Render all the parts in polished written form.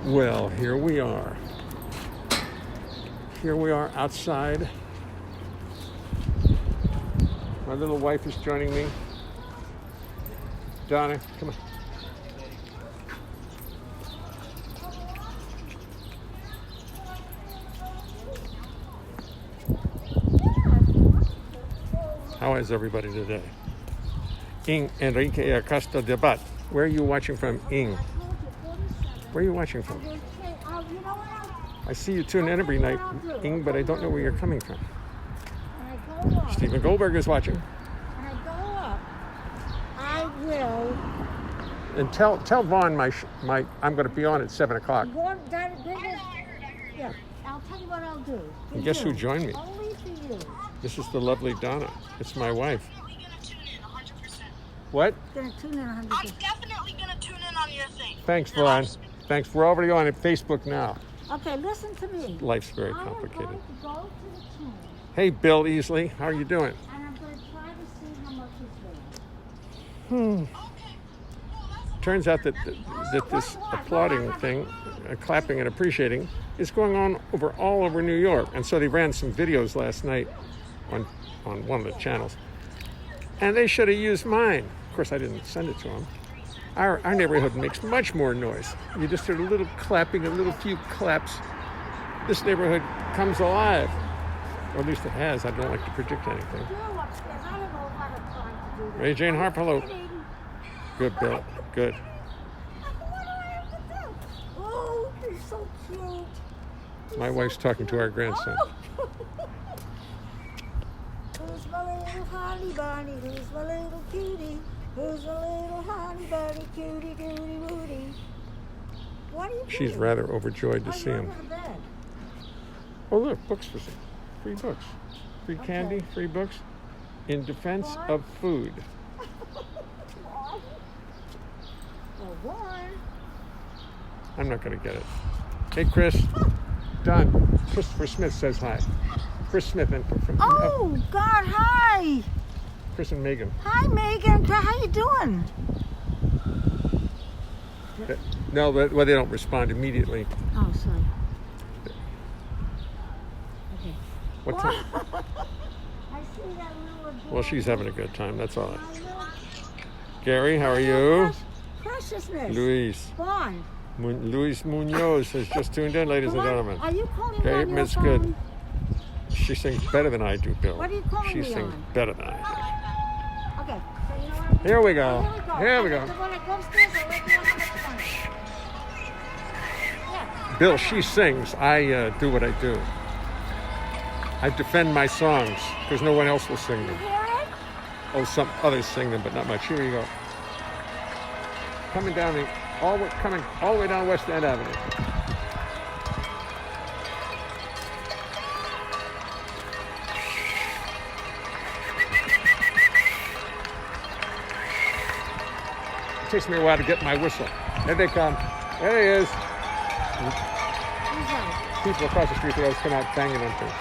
Well, here we are. Here we are outside. My little wife is joining me. Donna, come on. How is everybody today? Ing Enrique Acosta Debat. Where are you watching from, Ing? Where are you watching from? I see you tune in every night, Ing, but I don't know where you're coming from. Stephen Goldberg is watching. When I go up, I will. And tell Vaughn I'm going to be on at 7 o'clock. Yeah, I'll tell you what I'll do. And guess who joined me? Only for you. This is the lovely Donna. It's my wife. What? Gonna tune in 100%. I'm definitely gonna tune in on your thing. Thanks, Vaughn. Thanks. We're already on Facebook now. Okay, listen to me. Life's very complicated. I'm going to go to the tune. Hey, Bill Easley. How are you doing? And I'm going to try to see how much is there. Turns out that this applauding thing, clapping and appreciating, is going on all over New York. And so they ran some videos last night on one of the channels. And they should have used mine. Of course, I didn't send it to them. Our neighborhood makes much more noise. You just hear a little clapping, a few claps. This neighborhood comes alive. Or at least it has. I don't like to predict anything. Ray Jane Harp, hello. Good, Bill. Good. What do I have to do? Oh, you're so cute. My wife's talking to our grandson. Who's my little honey bunny? Who's my little cutie? Who's my little honey bunny? Cutie, cutie, booty. What are you doing? She's rather overjoyed to see him. Go to bed. Oh, look, books for sale. Free books. Free candy, free books. In defense of food. I'm not going to get it. Hey, Chris. Done. Christopher Smith says hi. Chris Smith and from Oh, God, hi. Chris and Megan. Hi, Megan. How you doing? No, well, they don't respond immediately. Oh, sorry. Okay. What time? I see that little... Well, she's having a good time. That's all. Gary, how are you? Preciousness. Luis. Vaughn. Luis Munoz has just tuned in, ladies and gentlemen. Are you calling Okay, on your Miss phone? Good. She sings better than I do, Bill. What are you calling She me sings on? better than I Okay. So you know what? do. Here we go. Here we go. When I go upstairs, I'll let you know how much money. Yeah. Bill, she sings. I do what I do. I defend my songs because no one else will sing You them. hear it? Oh, some others sing them, but not much. Here we go. Coming all the way down West End Avenue. It takes me a while to get my whistle. There they come. There he is. Who's that? People across the street, they always come out banging on things.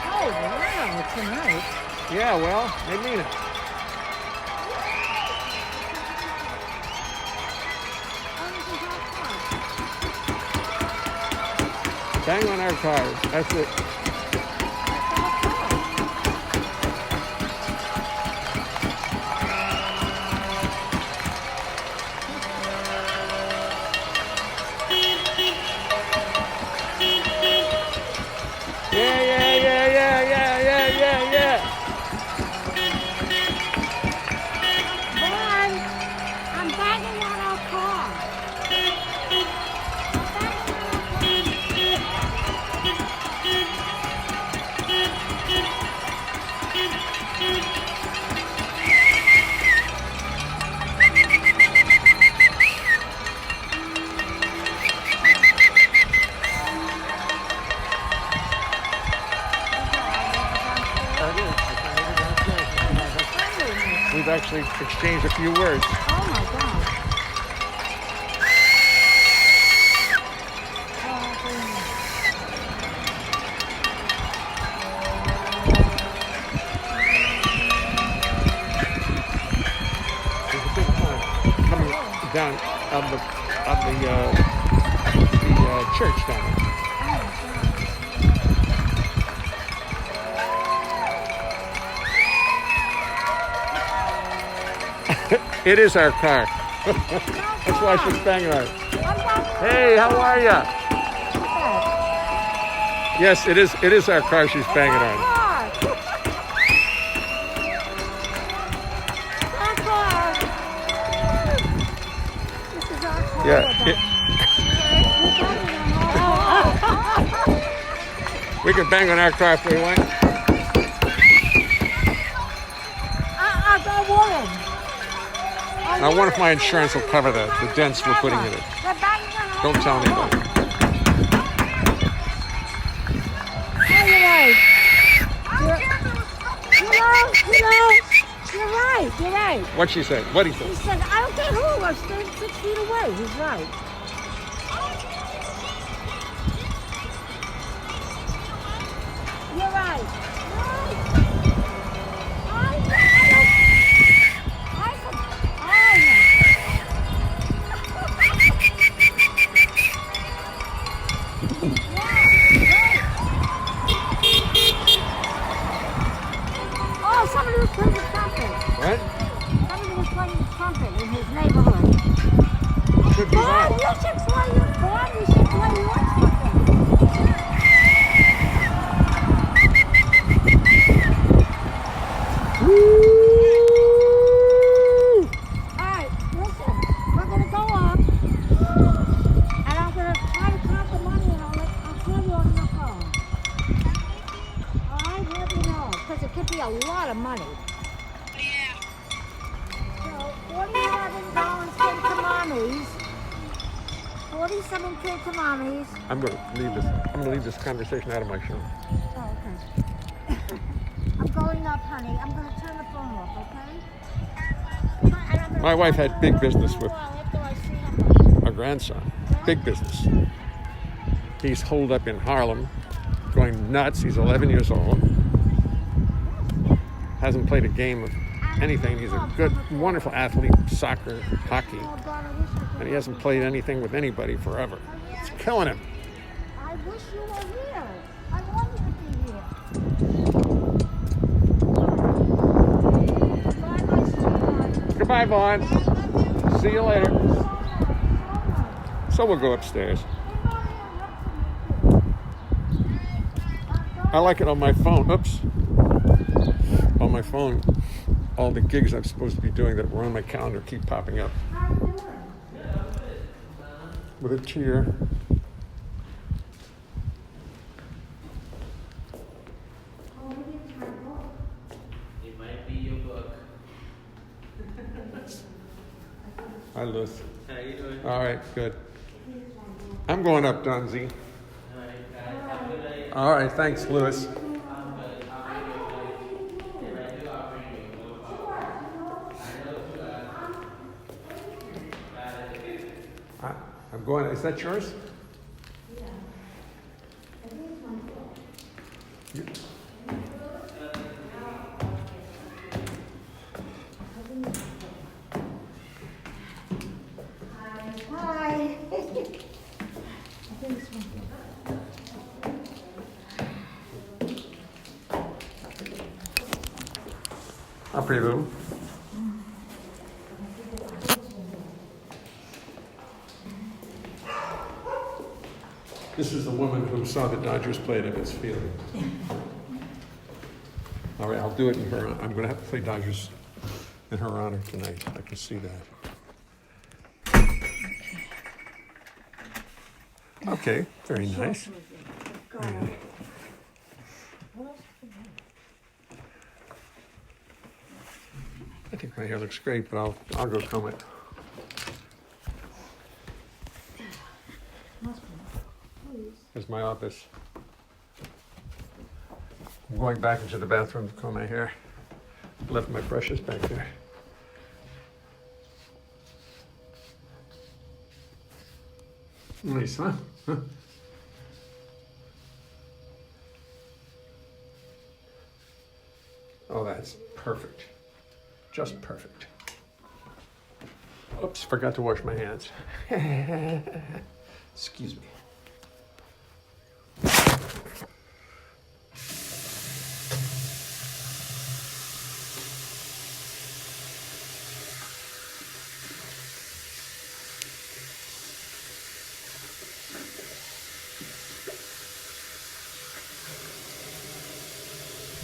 Oh, wow, tonight. Yeah, well, they mean it. Bang on our cars. That's it. Yeah. Vaughn, I'm banging on our car. We've actually exchanged a few words. Oh my God. down of the church down there. It is our car. That's why she's banging on it. Hey, how are ya? Yes, it is. It is our car she's banging on. This is our car. Yeah. We can bang on our car if we want. Go woman. I wonder if my insurance will cover that. The dents we're putting in it. Don't tell anybody. You're right. You're right. What'd she say? What'd he say? He said, I don't care who it was, stay 6 feet away. He's right. You're right. Oh, somebody was playing the trumpet. What? Somebody was playing the trumpet in his neighborhood. Could be Bob, that. you should play your Bob, you should play yours for him. Alright, listen, we're gonna go up and I'm gonna try to count the money and I'll call you on your phone. Alright, let me know, because it could be a lot of money. Yeah. So, $47 came to mommy's. 47 came to mommy's. I'm gonna leave this conversation out of my show. Oh, okay. I'm going up, honey. I'm going to turn the phone off, okay? And I'm gonna My wife call had you big in a business little with while after I see him. our grandson. Big business. He's holed up in Harlem, going nuts. He's 11 years old. Hasn't played a game of anything. He's a good, wonderful athlete, soccer, hockey, Oh, God, I wish I could. and he hasn't played anything with anybody forever. It's killing him. I wish you were here. I want you to be here. Goodbye, my sweetheart. Goodbye, Vaughn. See you later. So much. So we'll go upstairs. I like it on my phone. Oops. On my phone, all the gigs I'm supposed to be doing that were on my calendar keep popping up. How you doing? With a tear. Oh, maybe it's my book. It might be your book. Hi, Liz. How you doing? All right, good. I'm going up, Donzi. Alright, guys. Have a good night. All right, thanks, Lewis. I'm good. I'll bring you a night. If I do, I'll bring you. No problem. I know too. Got it. I'm going. Is that yours? Hi. I think it's my book. How pretty little. This is the woman who saw the Dodgers play at Ebbets Field. All right, I'll do it in her. I'm going to have to play Dodgers in her honor tonight. I can see that. Okay, very nice. I think my hair looks great, but I'll go comb it. Here's my office. I'm going back into the bathroom to comb my hair. Left my brushes back there. Nice, huh? Huh? Oh, that's perfect. Just perfect. Oops, forgot to wash my hands. Excuse me.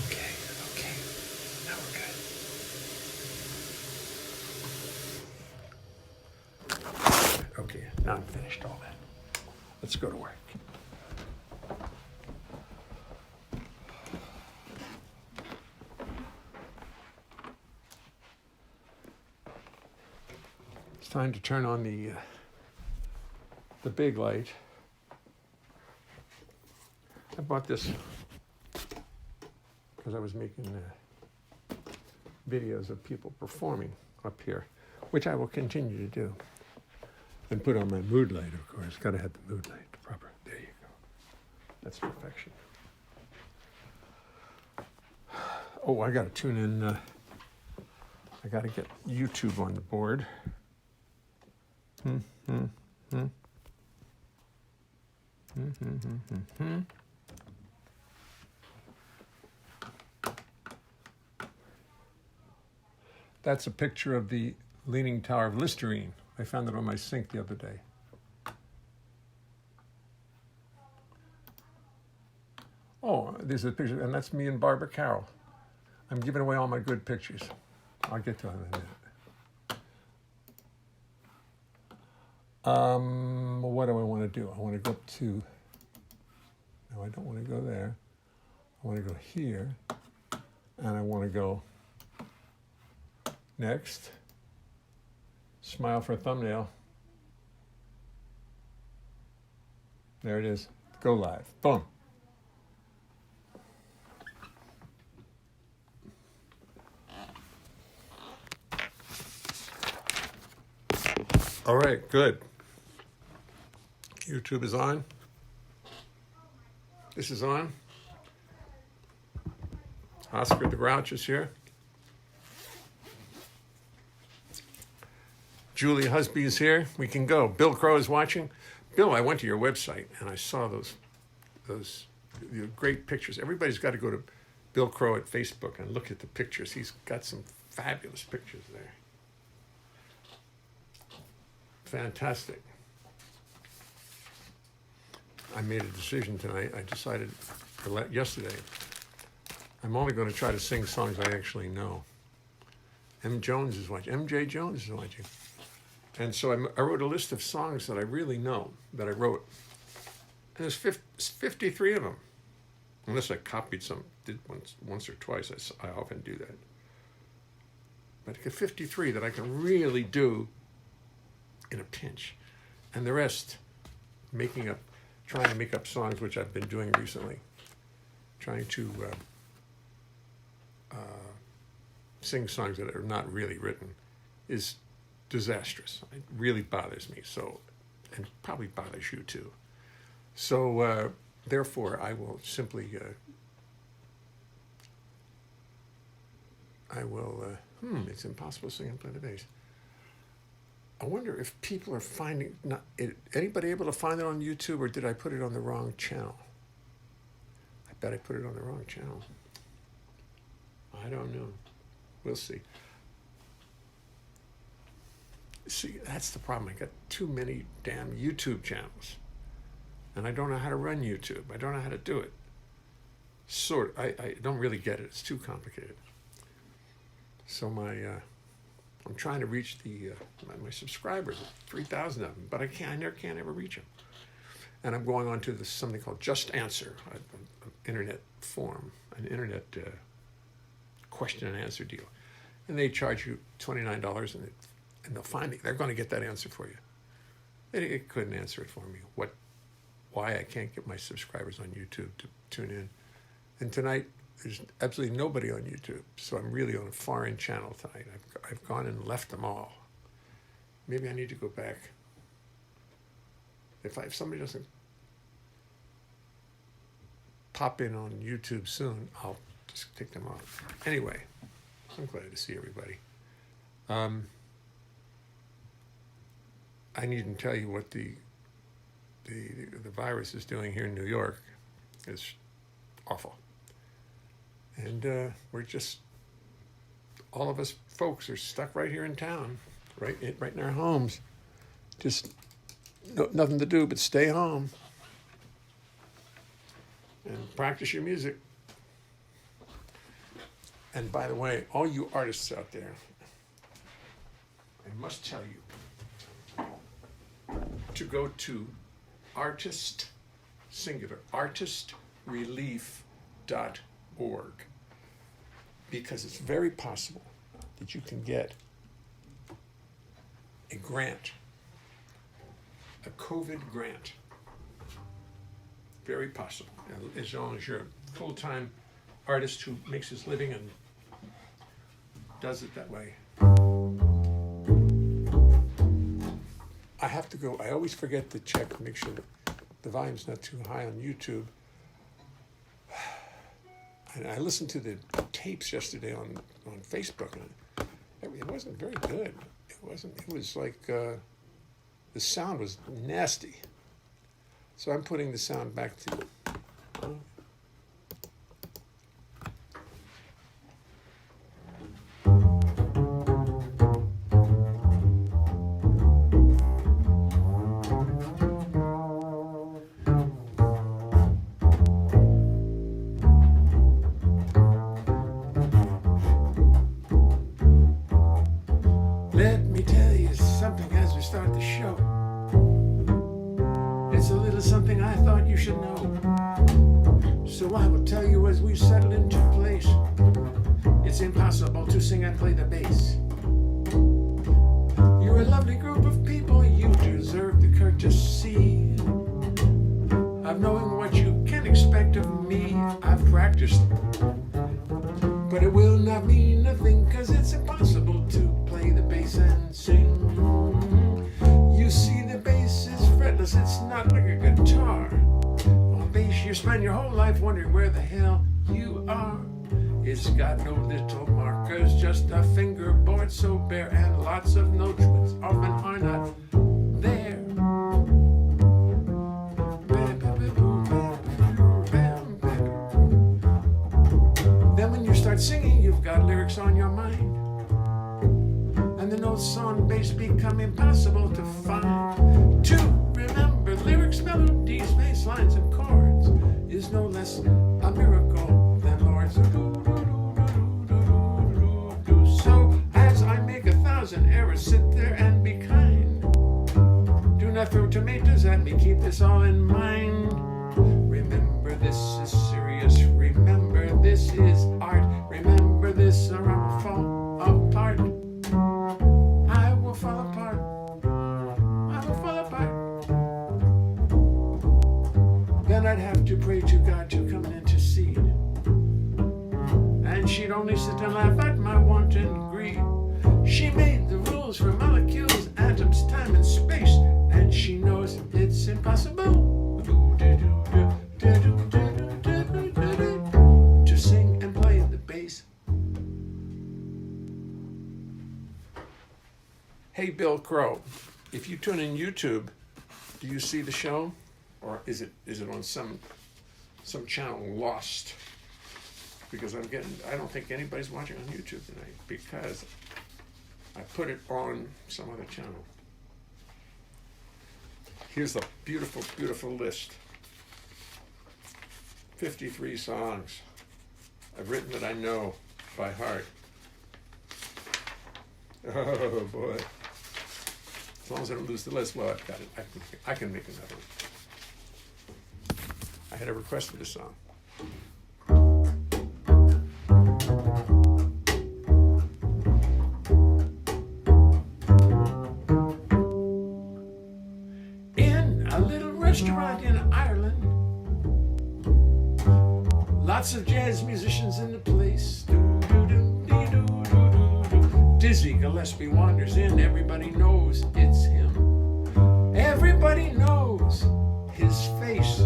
Okay, okay. Now we're good. Okay, now I'm finished all that. Let's go to work. It's time to turn on the big light. I bought this because I was making videos of people performing up here, which I will continue to do. And put on my mood light, of course. Got to have the mood light proper. There you go. That's perfection. Oh, I got to tune in. I got to get YouTube on the board. That's a picture of the Leaning Tower of Listerine. I found it on my sink the other day. Oh, there's a picture, and that's me and Barbara Carroll. I'm giving away all my good pictures. I'll get to them in a minute. What do I want to do? I want to go up to, no, I don't want to go there. I want to go here, and I want to go next. Smile for a thumbnail. There it is. Go live. Boom. All right, good. YouTube is on. This is on. Oscar the Grouch is here. Julie Husby is here. We can go. Bill Crow is watching. Bill, I went to your website and I saw those great pictures. Everybody's got to go to Bill Crow at Facebook and look at the pictures. He's got some fabulous pictures there. Fantastic. I made a decision tonight. I decided yesterday, I'm only going to try to sing songs I actually know. MJ Jones is watching. And so I wrote a list of songs that I really know, that I wrote. And there's 53 of them. Unless I copied some, did once or twice, I often do that. But I got 53 that I can really do in a pinch. And the rest, trying to make up songs, which I've been doing recently. Trying to sing songs that are not really written is disastrous. It really bothers me. So, and probably bothers you too. So, therefore, I will simply, it's impossible to sing and play the bass. I wonder if people are finding, anybody able to find it on YouTube, or did I put it on the wrong channel? I bet I put it on the wrong channel. I don't know. We'll see. See, that's the problem. I got too many damn YouTube channels. And I don't know how to run YouTube. I don't know how to do it. I don't really get it. It's too complicated. So I'm trying to reach my subscribers, 3,000 of them, but I never can ever reach them. And I'm going on to something called Just Answer, an internet forum, an internet question and answer deal. And they charge you $29 and they'll find it. They're going to get that answer for you. It couldn't answer it for me. Why I can't get my subscribers on YouTube to tune in. And tonight, there's absolutely nobody on YouTube, so I'm really on a foreign channel tonight. I've gone and left them all. Maybe I need to go back. If somebody doesn't pop in on YouTube soon, I'll just take them off. Anyway, I'm glad to see everybody. I needn't tell you what the virus is doing here in New York. It's awful. And we're just, all of us folks are stuck right here in town, right in our homes. Just nothing to do but stay home and practice your music. And by the way, all you artists out there, I must tell you to go to artistrelief.org, because it's very possible that you can get a grant, a COVID grant. Very possible, as long as you're a full-time artist who makes his living and does it that way. I have to go. I always forget to check to make sure that the volume's not too high on YouTube. And I listened to the tapes yesterday on Facebook, and it wasn't very good. It wasn't. It was like the sound was nasty. So I'm putting the sound back to. Let me tell you something as we start the show. It's a little something I thought you should know. So I will tell you as we settle into place. It's impossible to sing and play the bass. You're a lovely group of people, you deserve the courtesy of knowing what you can expect of me. I've practiced, but it will not mean nothing, 'cause it's impossible to play the bass and sing. You see, the bass is fretless, it's not like a guitar. On bass you spend your whole life wondering where the hell you are. It's got no little markers, just a fingerboard so bare, and lots of notes which often are not there. Then when you start singing, you've got lyrics on your mind, and the notes on bass become impossible to find. To remember lyrics, melodies, bass lines, and chords is no less a miracle than Lord's. So as I make 1,000 errors, sit there and be kind. Do not throw tomatoes at me, keep this all in mind. Remember, this is serious. Remember, this is art. Remember this, or I will fall apart. I will fall apart. I will fall apart. Then I'd have to pray to God to come and intercede. And she'd only sit and laugh at my wanton greed. She made the rules for molecules, atoms, time, and space, and she knows it's impossible to sing and play the bass. Hey, Bill Crow, if you tune in YouTube, do you see the show, or is it on some channel lost? Because I don't think anybody's watching on YouTube tonight, because I put it on some other channel. Here's a beautiful, beautiful list. 53 songs I've written that I know by heart. Oh boy. As long as I don't lose the list, well, I've got it. I can make another one. I had a request for this song. In a little restaurant in Ireland, lots of jazz musicians in the place. Dizzy Gillespie wanders in, everybody knows it's him. Everybody knows his face.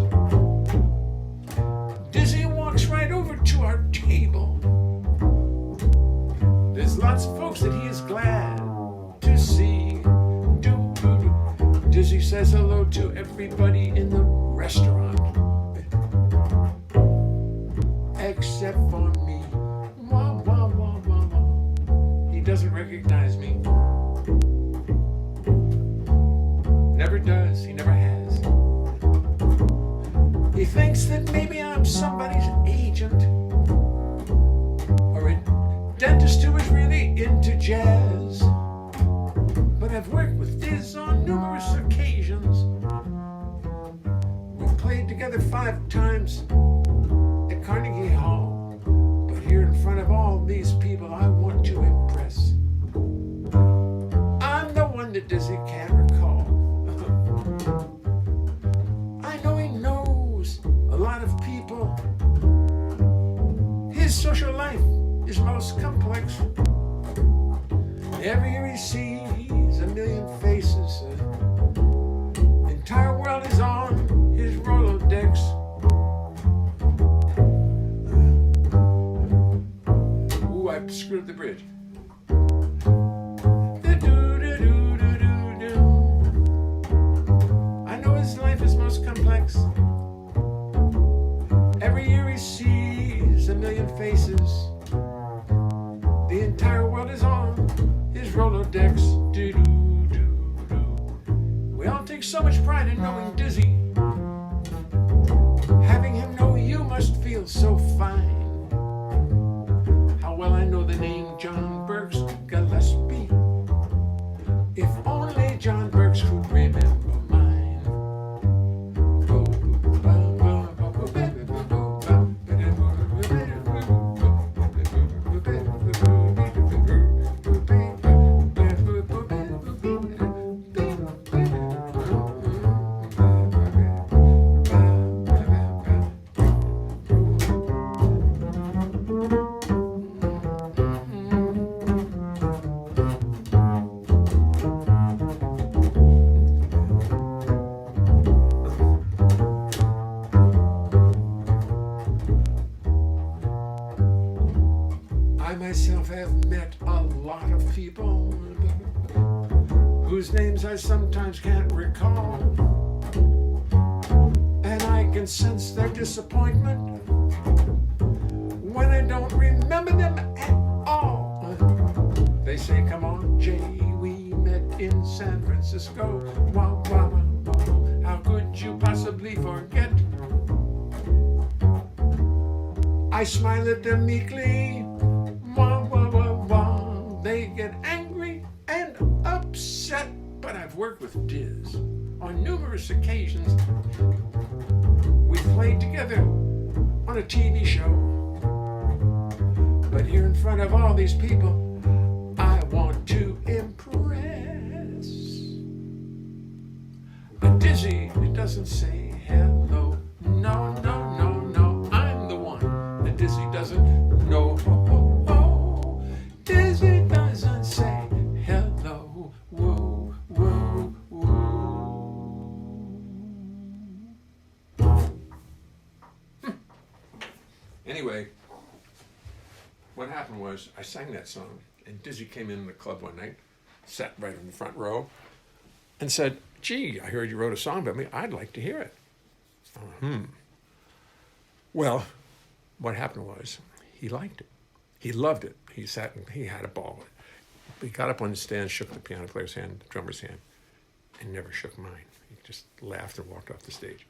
Dizzy walks right over to our table. There's lots of folks that he is glad to see. Dizzy says hello to everybody in the restaurant, except for me. Wah, wah, wah, wah, wah. He doesn't recognize me. Never does, he never has. He thinks that maybe I'm somebody's agent, or a dentist who is really into jazz. But I've worked with Diz on numerous occasions. We've played together 5 times at Carnegie Hall. But here in front of all these people I want to impress, I'm the one that Dizzy can't recall. I know he knows a lot of people. His social life is most complex. Every year he sees a million faces. The entire world is on his Rolodex. Ooh, I screwed the bridge. I know his life is most complex. Every year he sees a million faces. The entire world is on his Rolodex. We all take so much pride in knowing Dizzy. Having him know you must feel so fine. How well I know the name John Burks Gillespie. If only John Burks could remember mine. I myself have met a lot of people whose names I sometimes can't recall, and I can sense their disappointment when I don't remember them at all. They say, come on, Jay, we met in San Francisco. Wow, wow, wow, how could you possibly forget? I smile at them meekly. Wah, wah, wah, wah. They get angry and upset, but I've worked with Diz on numerous occasions. We played together on a TV show, but here in front of all these people, I want to impress. But Dizzy, it doesn't say hello. No, no, no, no. I'm the one that Dizzy doesn't know. Dizzy doesn't say hello. Whoa, whoa, whoa. Anyway, what happened was I sang that song, and Dizzy came in the club one night, sat right in the front row, and said, gee, I heard you wrote a song about me. I'd like to hear it. Well, what happened was he liked it. He loved it. He sat and he had a ball. He got up on the stand, shook the piano player's hand, the drummer's hand, and never shook mine. He just laughed and walked off the stage.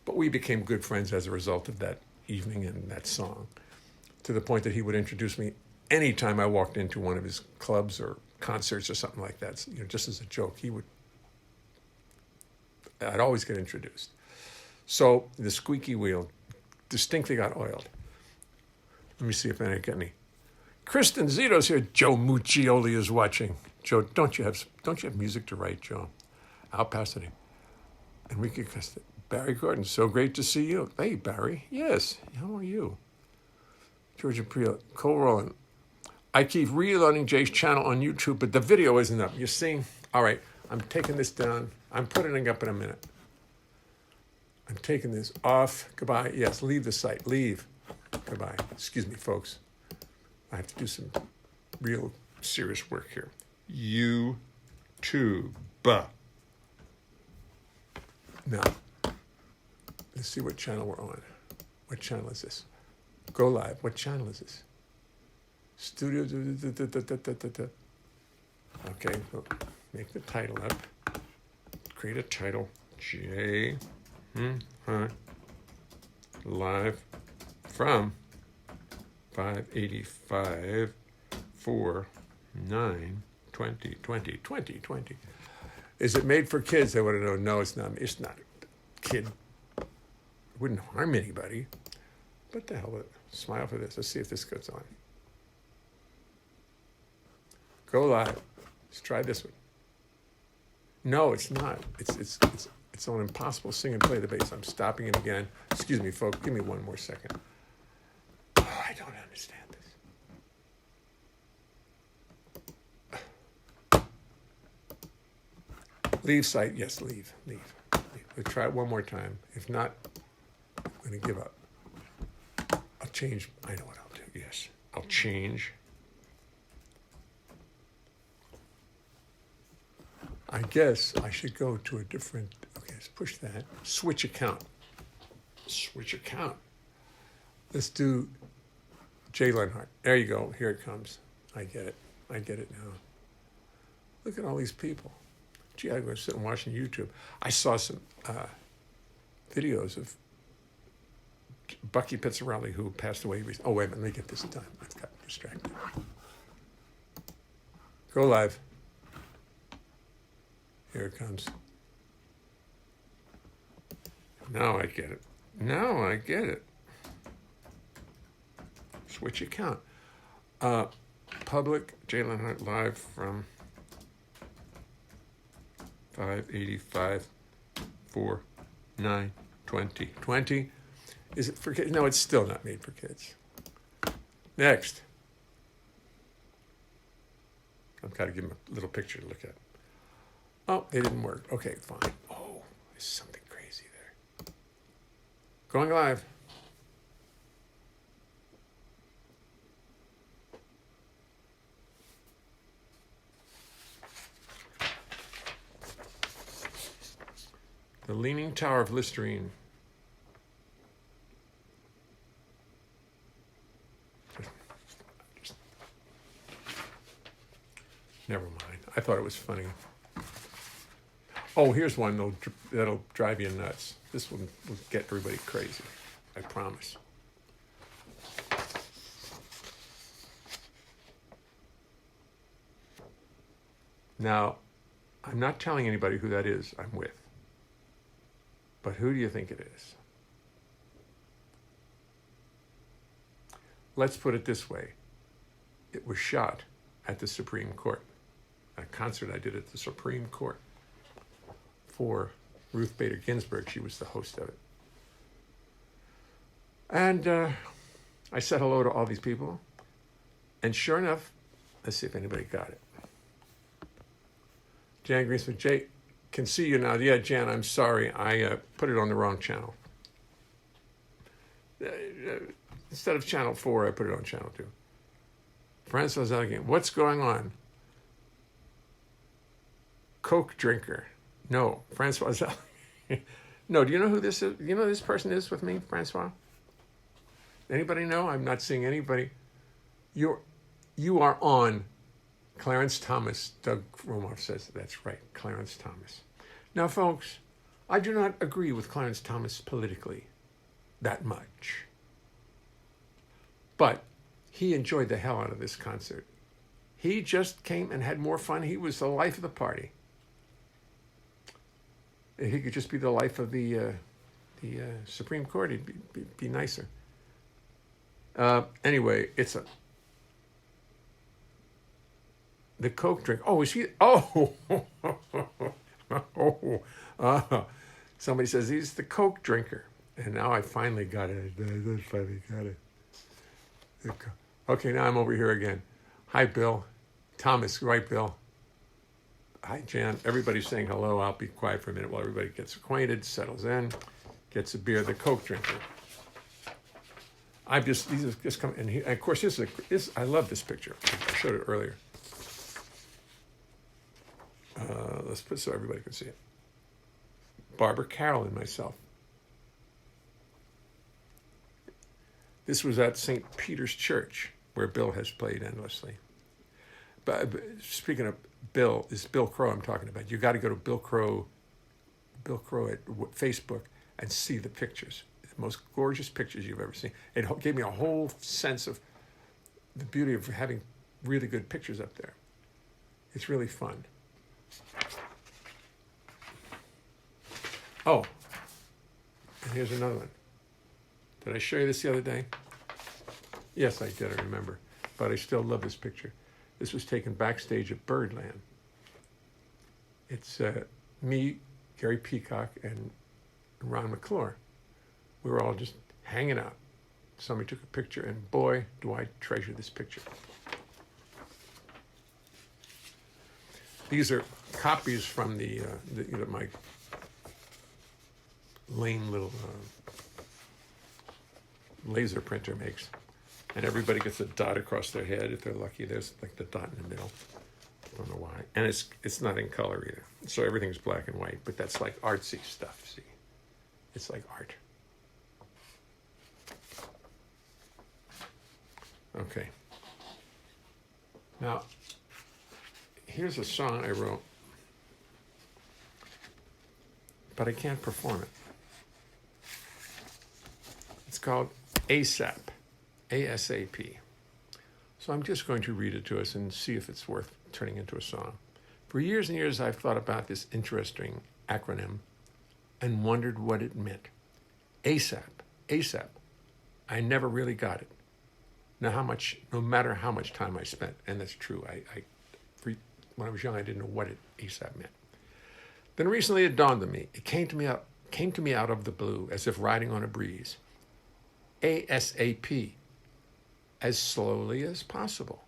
But we became good friends as a result of that evening and that song, to the point that he would introduce me anytime I walked into one of his clubs or concerts or something like that. You know, just as a joke, I'd always get introduced. So the squeaky wheel distinctly got oiled. Let me see if I get any. Kristen Zito's here. Joe Muccioli is watching. Joe, don't you have music to write, Joe? Al Pasadena. Enrique Costa. Barry Gordon, so great to see you. Hey, Barry. Yes, how are you? Georgia Priel. Cole Rowland. I keep reloading Jay's channel on YouTube, but the video isn't up. You see? All right, I'm taking this down. I'm putting it up in a minute. I'm taking this off. Goodbye. Yes, leave the site. Leave. Goodbye. Excuse me, folks. I have to do some real serious work here. YouTube. Now, let's see what channel we're on. What channel is this? Go live. What channel is this? Studio. Okay, well, make the title up. Create a title. J. Live from 585 4 9 2020. Is it made for kids? I want to know. No, it's not. It's not a kid. It wouldn't harm anybody. What the hell? Smile for this. Let's see if this goes on. Go live. Let's try this one. No, it's not. It's on impossible. Sing and play the bass. I'm stopping it again. Excuse me, folks. Give me one more second. Oh, I don't understand this. Leave site. Yes, leave. We'll try it one more time. If not, I'm going to give up. I'll change. I know what I'll do. Yes, I'll change. I guess I should go to a different. Okay, let's push that. Switch account. Let's do Jay Leonhart. There you go. Here it comes. I get it now. Look at all these people. Gee, I'm going to sit and watch on YouTube. I saw some videos of Bucky Pizzarelli, who passed away recently. Oh, wait a minute. Let me get this done. I got distracted. Go live. Here it comes. Now I get it. Switch account. Public, Jay Leonhart live from 585 4 9 2020. Is it for kids? No, it's still not made for kids. Next. I've got to give them a little picture to look at. Oh, they didn't work. Okay, fine. Oh, there's something crazy there. Going live. The Leaning Tower of Listerine. Never mind. I thought it was funny. Oh, here's one that'll drive you nuts. This one will get everybody crazy. I promise. Now, I'm not telling anybody who that is I'm with. But who do you think it is? Let's put it this way. It was shot at the Supreme Court. A concert I did at the Supreme Court for Ruth Bader Ginsburg. She was the host of it. And I said hello to all these people. And sure enough, let's see if anybody got it. Jan Greensmith, Jay, can see you now. Yeah, Jan, I'm sorry. I put it on the wrong channel. Instead of channel 4, I put it on channel 2. Francois Zeligan, what's going on? Coke drinker. No, Francois Zeligan. No, do you know who this is? You know who this person is with me, Francois? Anybody know? I'm not seeing anybody. You are on Clarence Thomas. Doug Romoff says that's right, Clarence Thomas. Now, folks, I do not agree with Clarence Thomas politically that much. But he enjoyed the hell out of this concert. He just came and had more fun. He was the life of the party. If he could just be the life of the Supreme Court, he'd be nicer. Anyway, it's the Coke drink. Oh, is he? Oh, somebody says he's the Coke drinker, and now I finally got it. I finally got it. Okay, now I'm over here again. Hi, Bill. Thomas, right, Bill? Hi, Jan. Everybody's saying hello. I'll be quiet for a minute while everybody gets acquainted, settles in, gets a beer. The Coke drinker. These have just come, and of course, I love this picture. I showed it earlier. Let's put so everybody can see it. Barbara Carroll and myself. This was at St. Peter's Church, where Bill has played endlessly. But speaking of Bill, it's Bill Crow I'm talking about. You got to go to Bill Crow at Facebook and see the pictures. The most gorgeous pictures you've ever seen. It gave me a whole sense of the beauty of having really good pictures up there. It's really fun. Oh, and here's another one. Did I show you this the other day? Yes, I did, I remember. But I still love this picture. This was taken backstage at Birdland. It's me, Gary Peacock, and Ron McClure. We were all just hanging out. Somebody took a picture, and boy, do I treasure this picture. These are copies from my lame little laser printer makes. And everybody gets a dot across their head if they're lucky. There's like the dot in the middle. I don't know why. And it's not in color either. So everything's black and white, but that's like artsy stuff, see? It's like art. Okay. Now, here's a song I wrote, but I can't perform it. It's called ASAP, A-S-A-P. So I'm just going to read it to us and see if it's worth turning into a song. For years and years, I've thought about this interesting acronym and wondered what it meant. ASAP, ASAP. I never really got it. No matter how much time I spent, and that's true, when I was young, I didn't know what ASAP meant. Then recently it dawned on me. It came to me out of the blue, as if riding on a breeze. ASAP, as slowly as possible.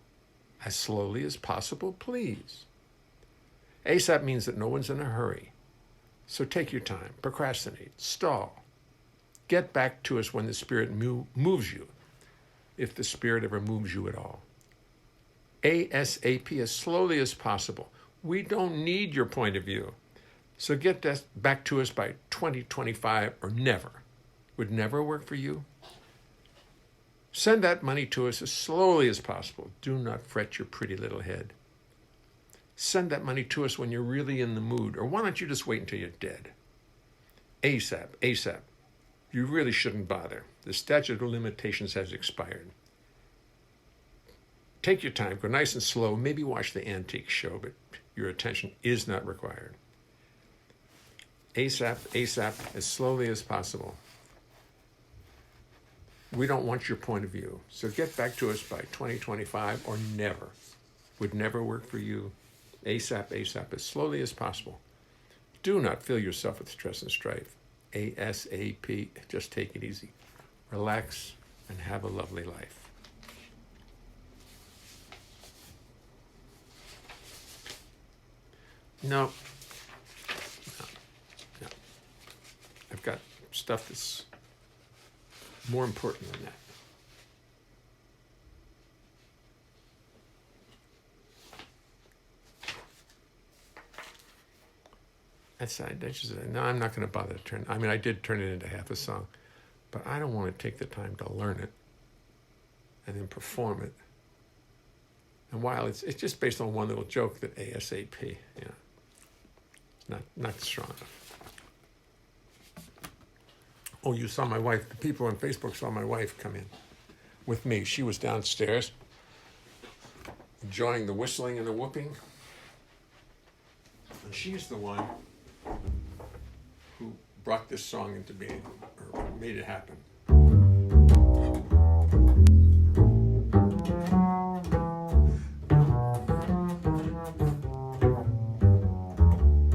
As slowly as possible, please. ASAP means that no one's in a hurry. So take your time, procrastinate, stall. Get back to us when the Spirit moves you, if the Spirit ever moves you at all. ASAP, as slowly as possible. We don't need your point of view. So get that back to us by 2025 or never. Would never work for you? Send that money to us as slowly as possible. Do not fret your pretty little head. Send that money to us when you're really in the mood, or why don't you just wait until you're dead? ASAP, ASAP. You really shouldn't bother. The statute of limitations has expired. Take your time, go nice and slow, maybe watch the antique show, but your attention is not required. ASAP, ASAP, as slowly as possible. We don't want your point of view, so get back to us by 2025 or never. Would never work for you. ASAP, ASAP, as slowly as possible. Do not fill yourself with stress and strife. ASAP, just take it easy. Relax and have a lovely life. No. I've got stuff that's more important than that. No, I'm not going to bother to turn. I did turn it into half a song, but I don't want to take the time to learn it and then perform it. And while it's just based on one little joke that ASAP, not strong enough. Oh, you saw my wife. The people on Facebook saw my wife come in with me. She was downstairs enjoying the whistling and the whooping. And she's the one who brought this song into being, or made it happen.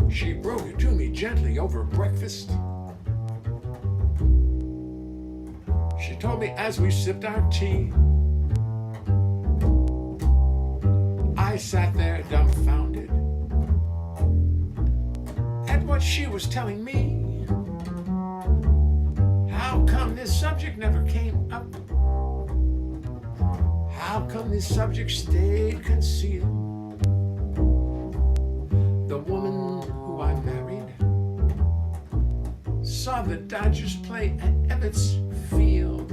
She broke it to me gently over breakfast. She told me as we sipped our tea. I sat there dumbfounded at what she was telling me. How come this subject never came up? How come this subject stayed concealed? The woman who I married saw the Dodgers play at Ebbets Field.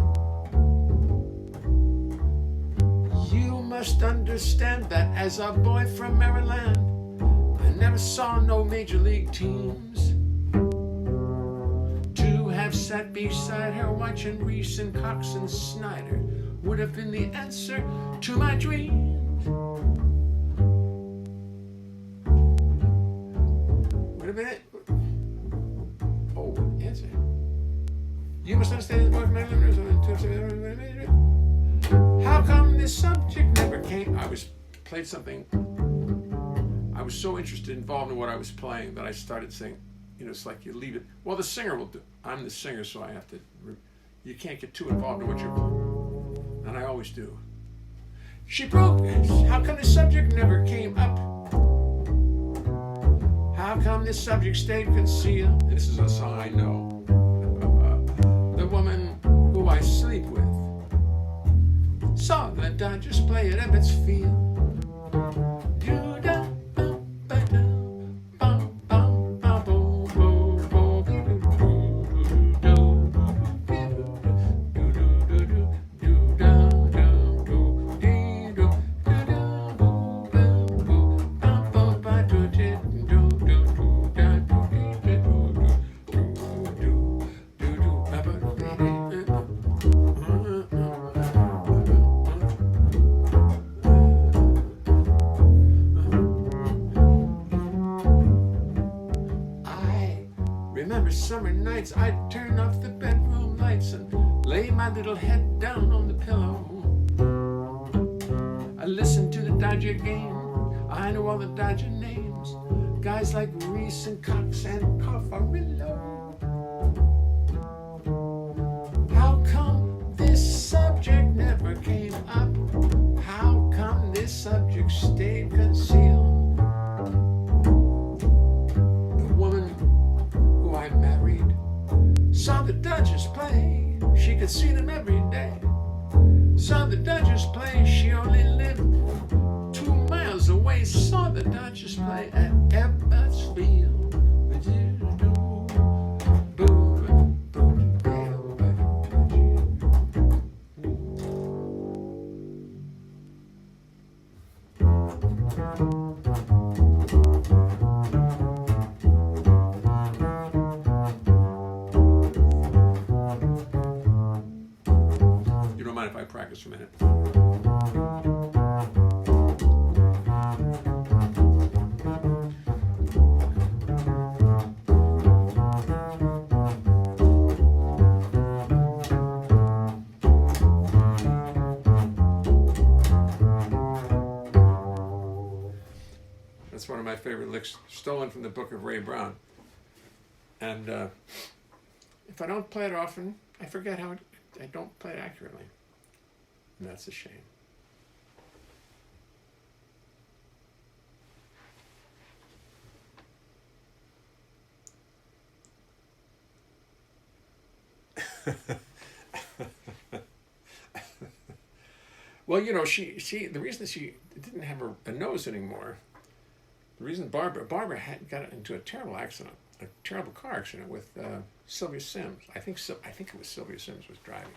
You must understand that as a boy from Maryland, I never saw no major league teams. To have sat beside her watching Reese and Cox and Snyder would have been the answer to my dreams. Wait a minute. Oh, answer. You must understand the boy from Maryland. How come this subject never came? I was so interested, involved in what I was playing that I started saying, it's like you leave it. Well, the singer will do. I'm the singer, so I have to. You can't get too involved in what you're playing, and I always do. She broke this. How come this subject never came up? How come this subject stayed concealed? This is a song I know. The woman who I sleep with saw the Dodgers play at Ebbets Field. Summer nights, I'd turn off the bedroom lights and lay my little head down on the pillow. I listened to the Dodger game. I know all the Dodger names. Guys like Reese and Cox and Coffarillo. How come this subject never came up? How come this subject stayed concealed? Saw the Dodgers play, she could see them every day. Saw the Dodgers play, she only lived 2 miles away. Saw the Dodgers play at Ebbets Field. If I practice a minute. That's one of my favorite licks, stolen from the book of Ray Brown. And if I don't play it often, I forget how I don't play it accurately. And that's a shame. Well, she the reason she didn't have a nose anymore, the reason Barbara had got into a terrible accident, a terrible car accident with Sylvia Sims. I think it was Sylvia Sims was driving.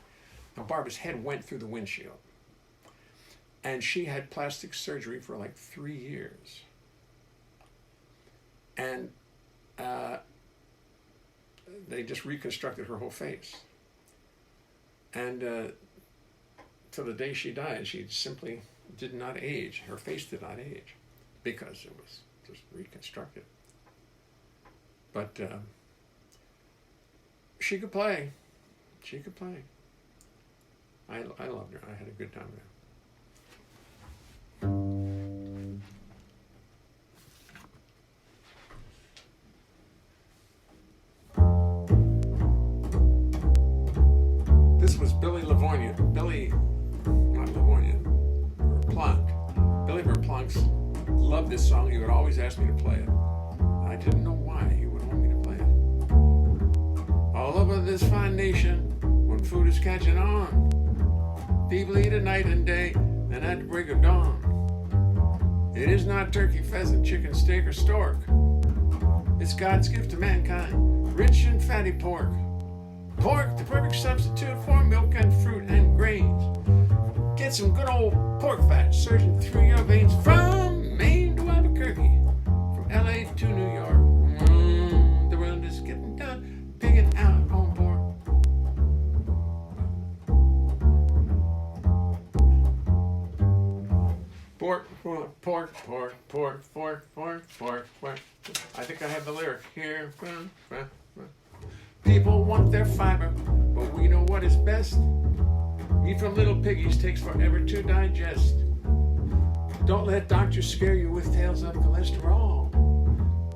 And Barbara's head went through the windshield. And she had plastic surgery for like 3 years. And they just reconstructed her whole face. And till the day she died, she simply did not age. Her face did not age because it was just reconstructed. But she could play. She could play. I loved her. I had a good time with her. This was Billy Verplanck. Billy Verplanck loved this song. He would always ask me to play it. I didn't know why he would want me to play it. All over this fine nation, when food is catching on, people eat it night and day, and at the break of dawn. It is not turkey, pheasant, chicken, steak, or stork. It's God's gift to mankind, Rich and fatty pork. Pork, the perfect substitute for milk and fruit and grains. Get some good old pork fat surging through your veins from Maine to Albuquerque, from LA to New York. The world is getting done, pigging out on pork. Pork, pork, pork, pork, pork, pork, pork, pork, pork. I think I have the lyric here. People want their fiber, but we know what is best. Meat from little piggies takes forever to digest. Don't let doctors scare you with tales of cholesterol.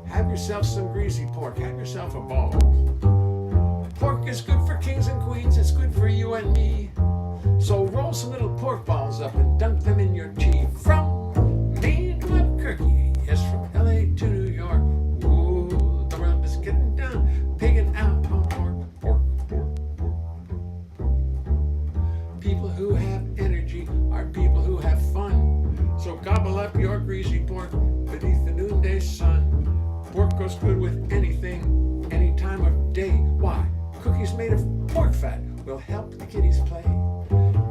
Have yourself some greasy pork, have yourself a ball. Pork is good for kings and queens, it's good for you and me. So roll some little pork balls up and dunk them in your tea. From Maine to Albuquerque, yes, from LA to New York. Ooh, the world is getting done, pigging out on pork, pork, pork, pork, pork, pork. People who have energy are people who have fun. So gobble up your greasy pork beneath the noonday sun. Pork goes good with anything, any time of day. Why? Cookies made of pork fat will help the kiddies play.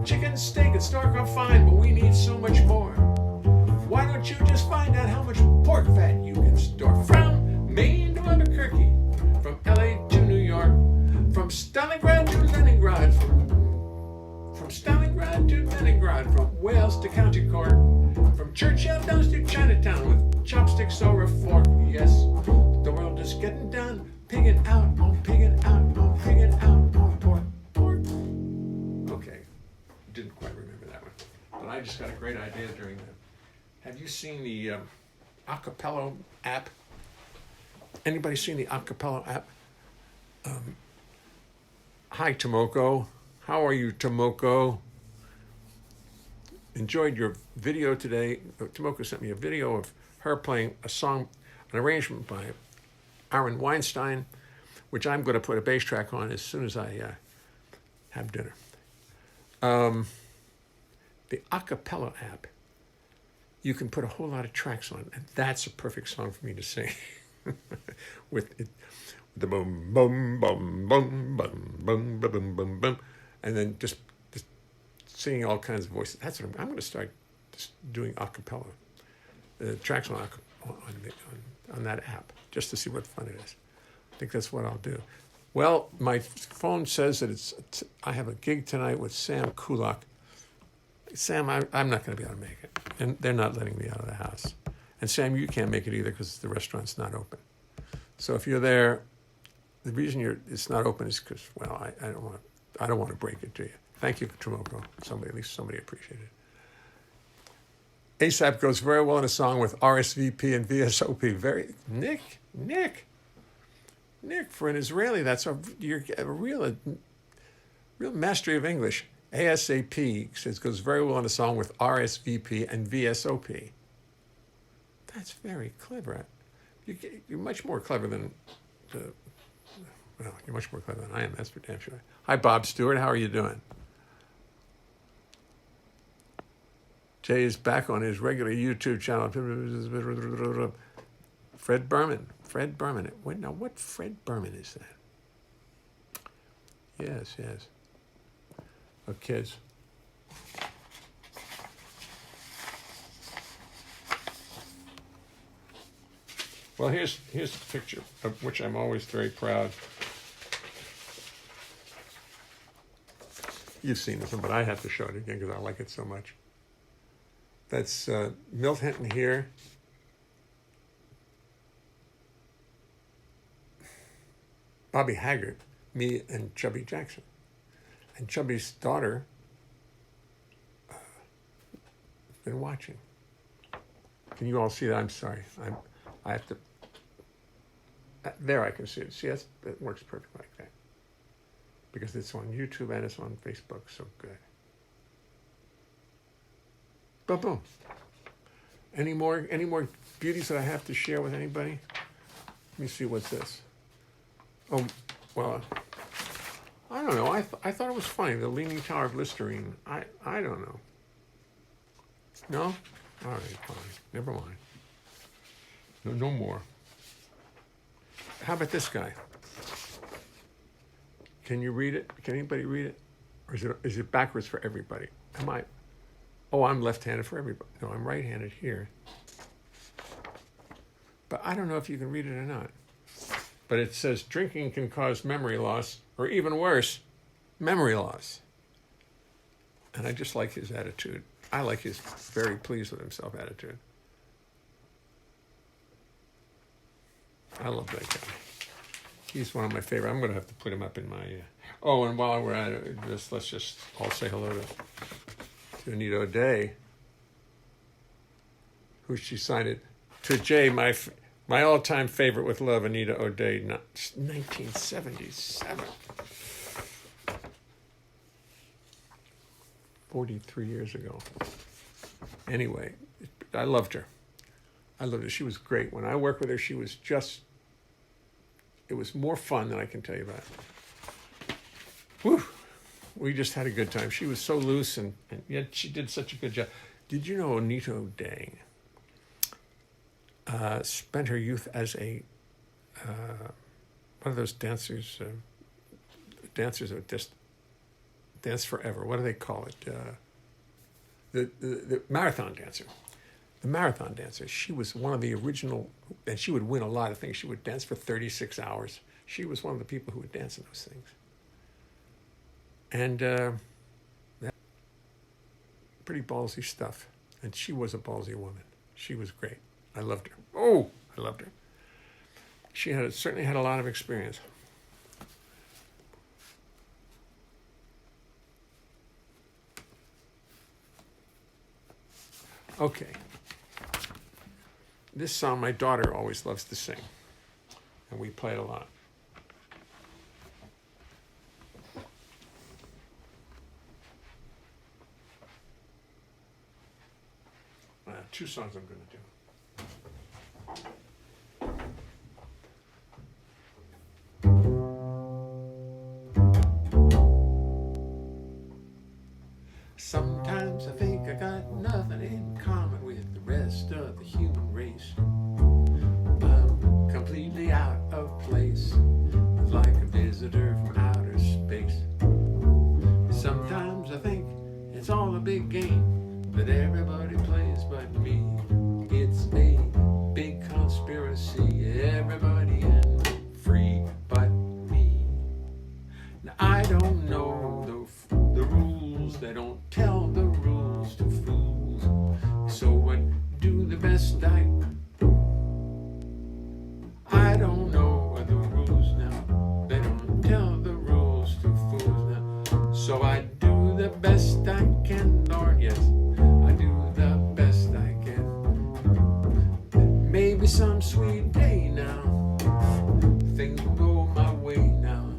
Chicken, steak, and stork are fine, but we need so much more. Why don't you just find out how much pork fat you can store? From Maine to Albuquerque, from LA to New York, from Stalingrad to Leningrad, from Stalingrad to Leningrad, from Wales to County Cork, from Churchill down to Chinatown with chopsticks or a fork. Yes, the world is getting done, pigging out on pigging out on pigging out on pork, pork. Okay, didn't quite remember that one, but I just got a great idea during that. Have you seen the Acapello app? Anybody seen the Acapello app? Hi, Tomoko. How are you, Tomoko? Enjoyed your video today. Tomoko sent me a video of her playing a song, an arrangement by Aaron Weinstein, which I'm going to put a bass track on as soon as I have dinner. The Acapello app, you can put a whole lot of tracks on, and that's a perfect song for me to sing. with the boom, boom, boom, boom, boom, boom, boom, boom, boom, and then just singing all kinds of voices. That's what I'm going to start just doing acapella, tracks on that app, just to see what fun it is. I think that's what I'll do. Well, my phone says that I have a gig tonight with Sam Kulak. Sam, I'm not going to be able to make it, and they're not letting me out of the house. And Sam, you can't make it either because the restaurant's not open. So if you're there, the reason it's not open is because, well, I don't want to break it to you. Thank you, Tomoko. At least somebody appreciated it. ASAP goes very well in a song with RSVP and VSOP. Nick, for an Israeli, you're a real mastery of English. ASAP says goes very well in a song with RSVP and VSOP. That's very clever. You're much more clever than you're much more clever than I am. That's for damn sure. Hi, Bob Stewart. How are you doing? Jay is back on his regular YouTube channel. Fred Berman. Wait, now what Fred Berman is that? Yes. Oh, kids. Well, here's a picture of which I'm always very proud. You've seen this one, but I have to show it again because I like it so much. That's Milt Hinton here. Bobby Haggart, me, and Chubby Jackson. And Chubby's daughter has been watching. Can you all see that? I'm sorry. I have to. There I can see it. See, it works perfect like that. Because it's on YouTube and it's on Facebook. So good. Boom, boom. Any more beauties that I have to share with anybody? Let me see, what's this? Oh, well, I don't know. I thought it was funny, the Leaning Tower of Listerine. I don't know. No? All right, fine. Never mind. No more. How about this guy? Can you read it? Can anybody read it? Or is it backwards for everybody? Oh, I'm left-handed for everybody. No, I'm right-handed here. But I don't know if you can read it or not. But it says drinking can cause memory loss, or even worse, memory loss. And I just like his attitude. I like his very pleased with himself attitude. I love that guy. He's one of my favorite. I'm going to have to put him up in my... Oh, and while we're at it, let's just all say hello to Anita O'Day, who she signed it to Jay, my all-time favorite with love, Anita O'Day, 1977. 43 years ago. Anyway, I loved her. She was great. When I worked with her, she was just... It was more fun than I can tell you about. Whew. We just had a good time. She was so loose, and yet she did such a good job. Did you know Anita O'Day spent her youth as a one of those dancers who just dance forever. What do they call it? The marathon dancer. The marathon dancer. She was one of the original, and she would win a lot of things. She would dance for 36 hours. She was one of the people who would dance in those things. And pretty ballsy stuff. And she was a ballsy woman. She was great. I loved her. Oh, I loved her. She certainly had a lot of experience. Okay. This song my daughter always loves to sing, and we play it a lot. Two songs I'm going to do. Sometimes I think I got nothing in common with the rest of the human race. I'm completely out of place, like a visitor from outer space. Sometimes I think it's all a big game that everybody plays but me. It's a big conspiracy, everybody in free but me. Now I don't know the rules, they don't tell the rules to fools. So I do the best I don't know the rules now, they don't tell the rules to fools now. So I do the best I can, Lord, yes, I do the best I can. Maybe some sweet day now, things will go my way now.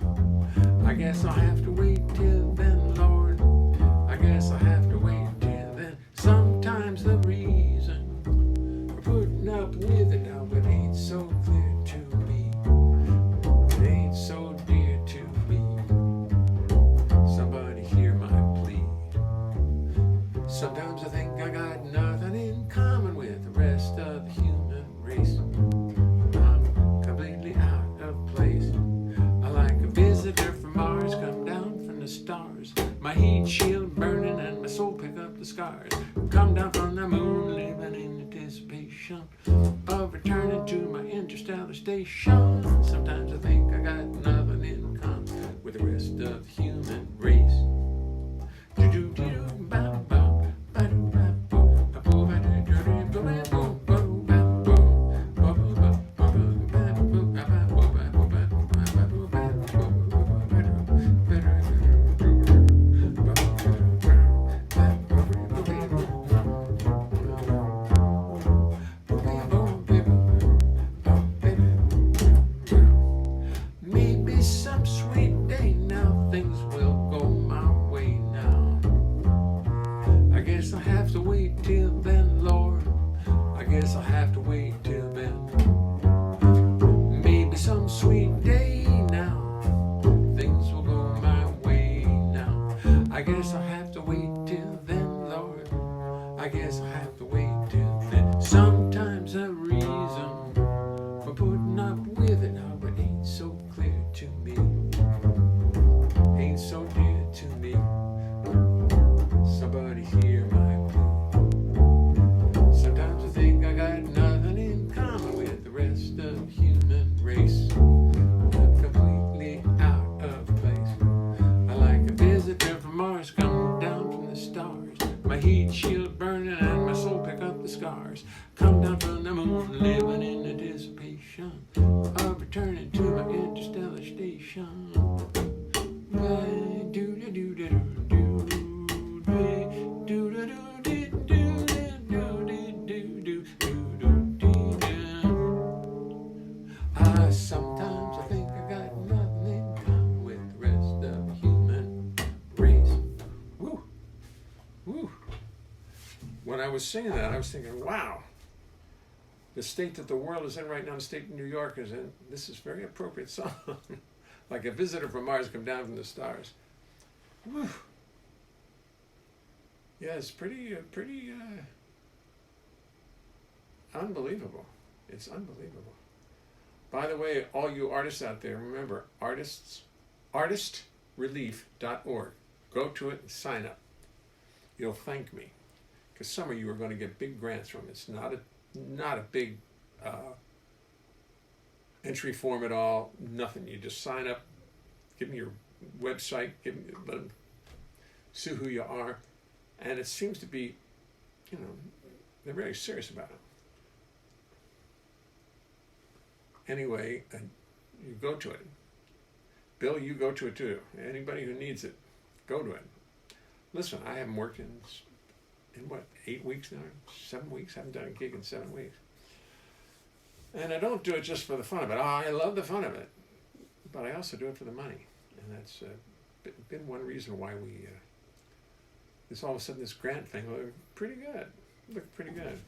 I guess I'll have to wait till then, Lord. I guess I'll have to wait till then. Sometimes the reason for putting up with it now, it ain't so clear to me. It ain't so dear to me. Somebody hear my plea. Sometimes I think I got nothing in common with the rest of the human race. I'm completely out of place. I like a visitor from Mars, come down from the stars. My heat shield burning and my soul pick up the scars. Come down from the moon, living in anticipation of returning to my interstellar station. Sometimes I think I got nothing in common with the rest of the human race. Maybe some sweet day now, things will go my way now. I guess I'll have to wait till then, Lord. I guess I'll have to wait till then. Maybe some sweet day now, things will go my way now. I guess I'll have to wait till then, Lord. I guess I'll have to wait till then. Sometimes a reason for putting up with it now, but ain't so clear to me. stars. Come down from the moon, living in anticipation of returning to my interstellar station. Sometimes I think I got nothing in common with the rest of the human race. Woo, woo. When I was singing that, I was thinking, wow, the state that the world is in right now, the state of New York is in, this is a very appropriate song. Like a visitor from Mars come down from the stars. Woo. Yeah, it's pretty unbelievable. It's unbelievable. By the way, all you artists out there, remember, artistrelief.org. Go to it and sign up. You'll thank me, because some of you are going to get big grants from it. It's not a big entry form at all. Nothing. You just sign up. Give me your website. Let them see who you are, and it seems to be, they're very serious about it. Anyway, you go to it. Bill, you go to it too. Anybody who needs it, go to it. Listen, I haven't worked in what, 8 weeks now? 7 weeks? I haven't done a gig in 7 weeks. And I don't do it just for the fun of it. I love the fun of it. But I also do it for the money. And that's been one reason why we, this all of a sudden, this grant thing looked pretty good. Looked pretty good.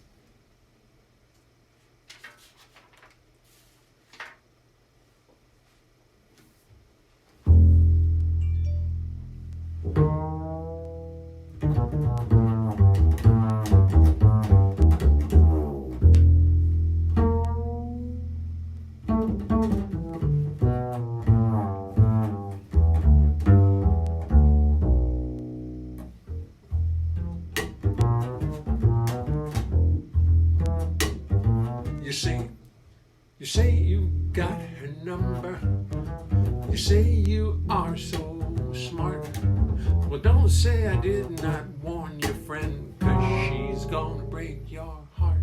You say you got her number. You say you are so smart. Well, don't say I did not warn your friend, 'cause she's gonna break your heart.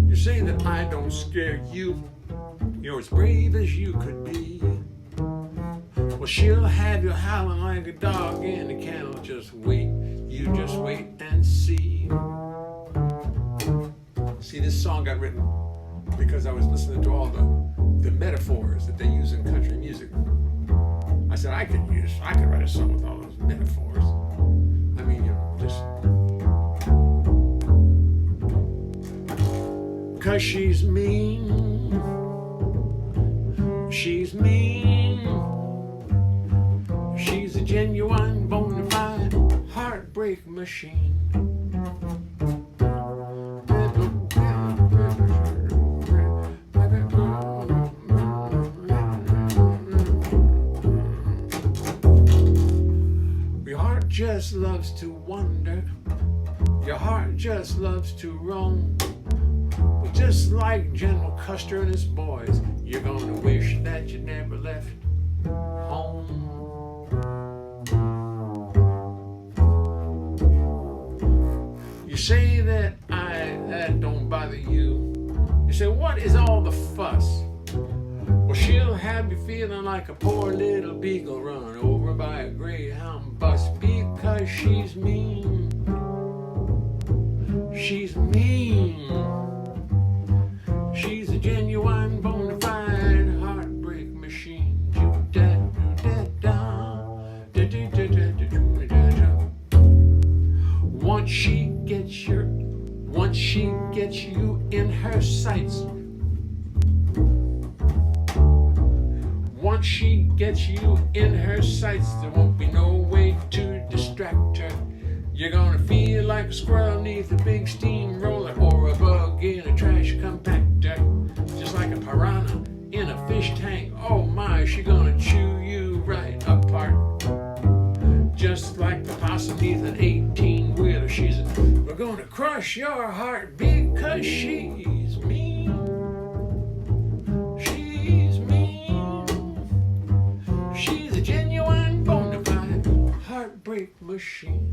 You say that I don't scare you. You're as brave as you could be. Well, she'll have you howling like a dog in a kennel. Just wait, you just wait and see. See, this song got written because I was listening to all the metaphors that they use in country music. I said, I could write a song with all those metaphors. I mean, just... 'Cause she's mean. She's mean. She's a genuine, bona fide heartbreak machine. Your heart just loves to wander. Your heart just loves to roam. Well, just like General Custer and his boys, you're gonna wish that you never left home. You say that that don't bother you. You say, what is all the fuss? Well, she'll have you feeling like a poor little beagle run over by a Greyhound bus, because she's mean. She's mean. She's a genuine, bona fide heartbreak machine. Once she gets you in her sights, once she gets you in her sights, there won't be no way to distract her. You're gonna feel like a squirrel neath a big steamroller, or a bug in a trash compactor, just like a piranha in a fish tank. Oh my, she's gonna chew you right apart, just like the possum neath an 18-wheeler. We're gonna crush your heart because she's mean. She's mean. She's a genuine, bona fide heartbreak machine.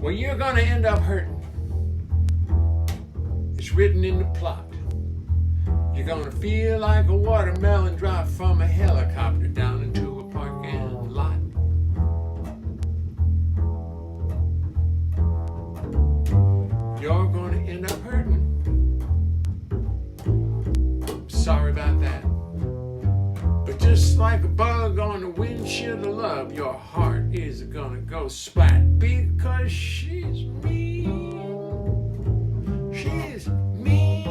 Well, you're gonna end up hurting. It's written in the plot. You're gonna feel like a watermelon drop from a helicopter down into a parking lot. You're gonna end up hurting. Sorry about that. But just like a bug on the windshield of love, your heart is gonna go splat because she's mean. She's mean.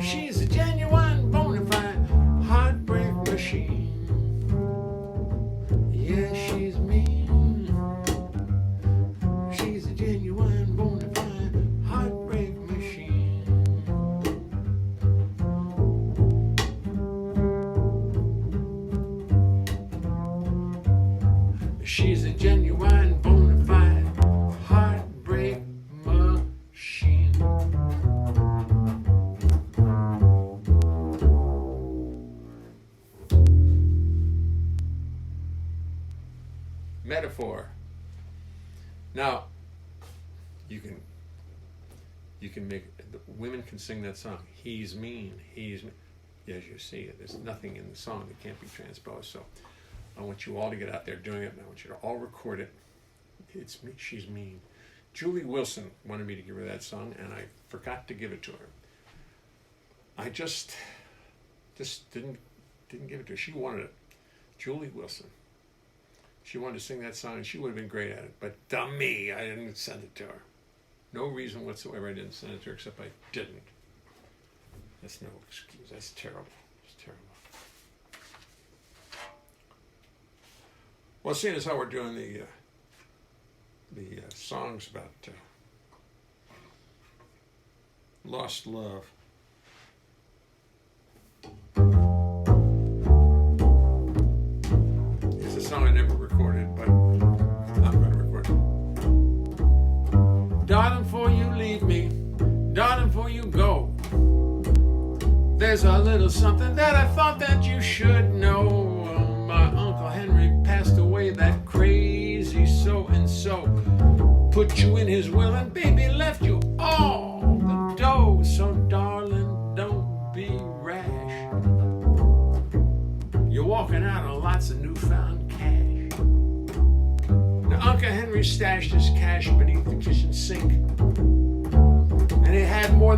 She's a genuine, bona fide heartbreak machine. Yeah, she's mean. She's a genuine, bona fide heartbreak machine. She's a genuine, bona fide heartbreak machine. Metaphor. Now, you can make the women can sing that song. He's mean. He's mean. As you see, there's nothing in the song that can't be transposed. So I want you all to get out there doing it, and I want you to all record it. It's me. She's mean. Julie Wilson wanted me to give her that song, and I forgot to give it to her. I just didn't give it to her. She wanted it. Julie Wilson. She wanted to sing that song, and she would have been great at it. But dumb me, I didn't send it to her. No reason whatsoever I didn't send it to her, except I didn't. That's no excuse. That's terrible. It's terrible. Well, seeing as how we're doing the songs about lost love, it's a song I never recorded, but I'm going to record it. Darling, before you leave me, darling, before you go, there's a little something that I thought that you should know. My Uncle Henry passed away, that crazy so-and-so. Put you in his will and baby left you all the dough. So darling, don't be rash. You're walking out on lots of newfound cash. Now Uncle Henry stashed his cash beneath the kitchen sink. And he had more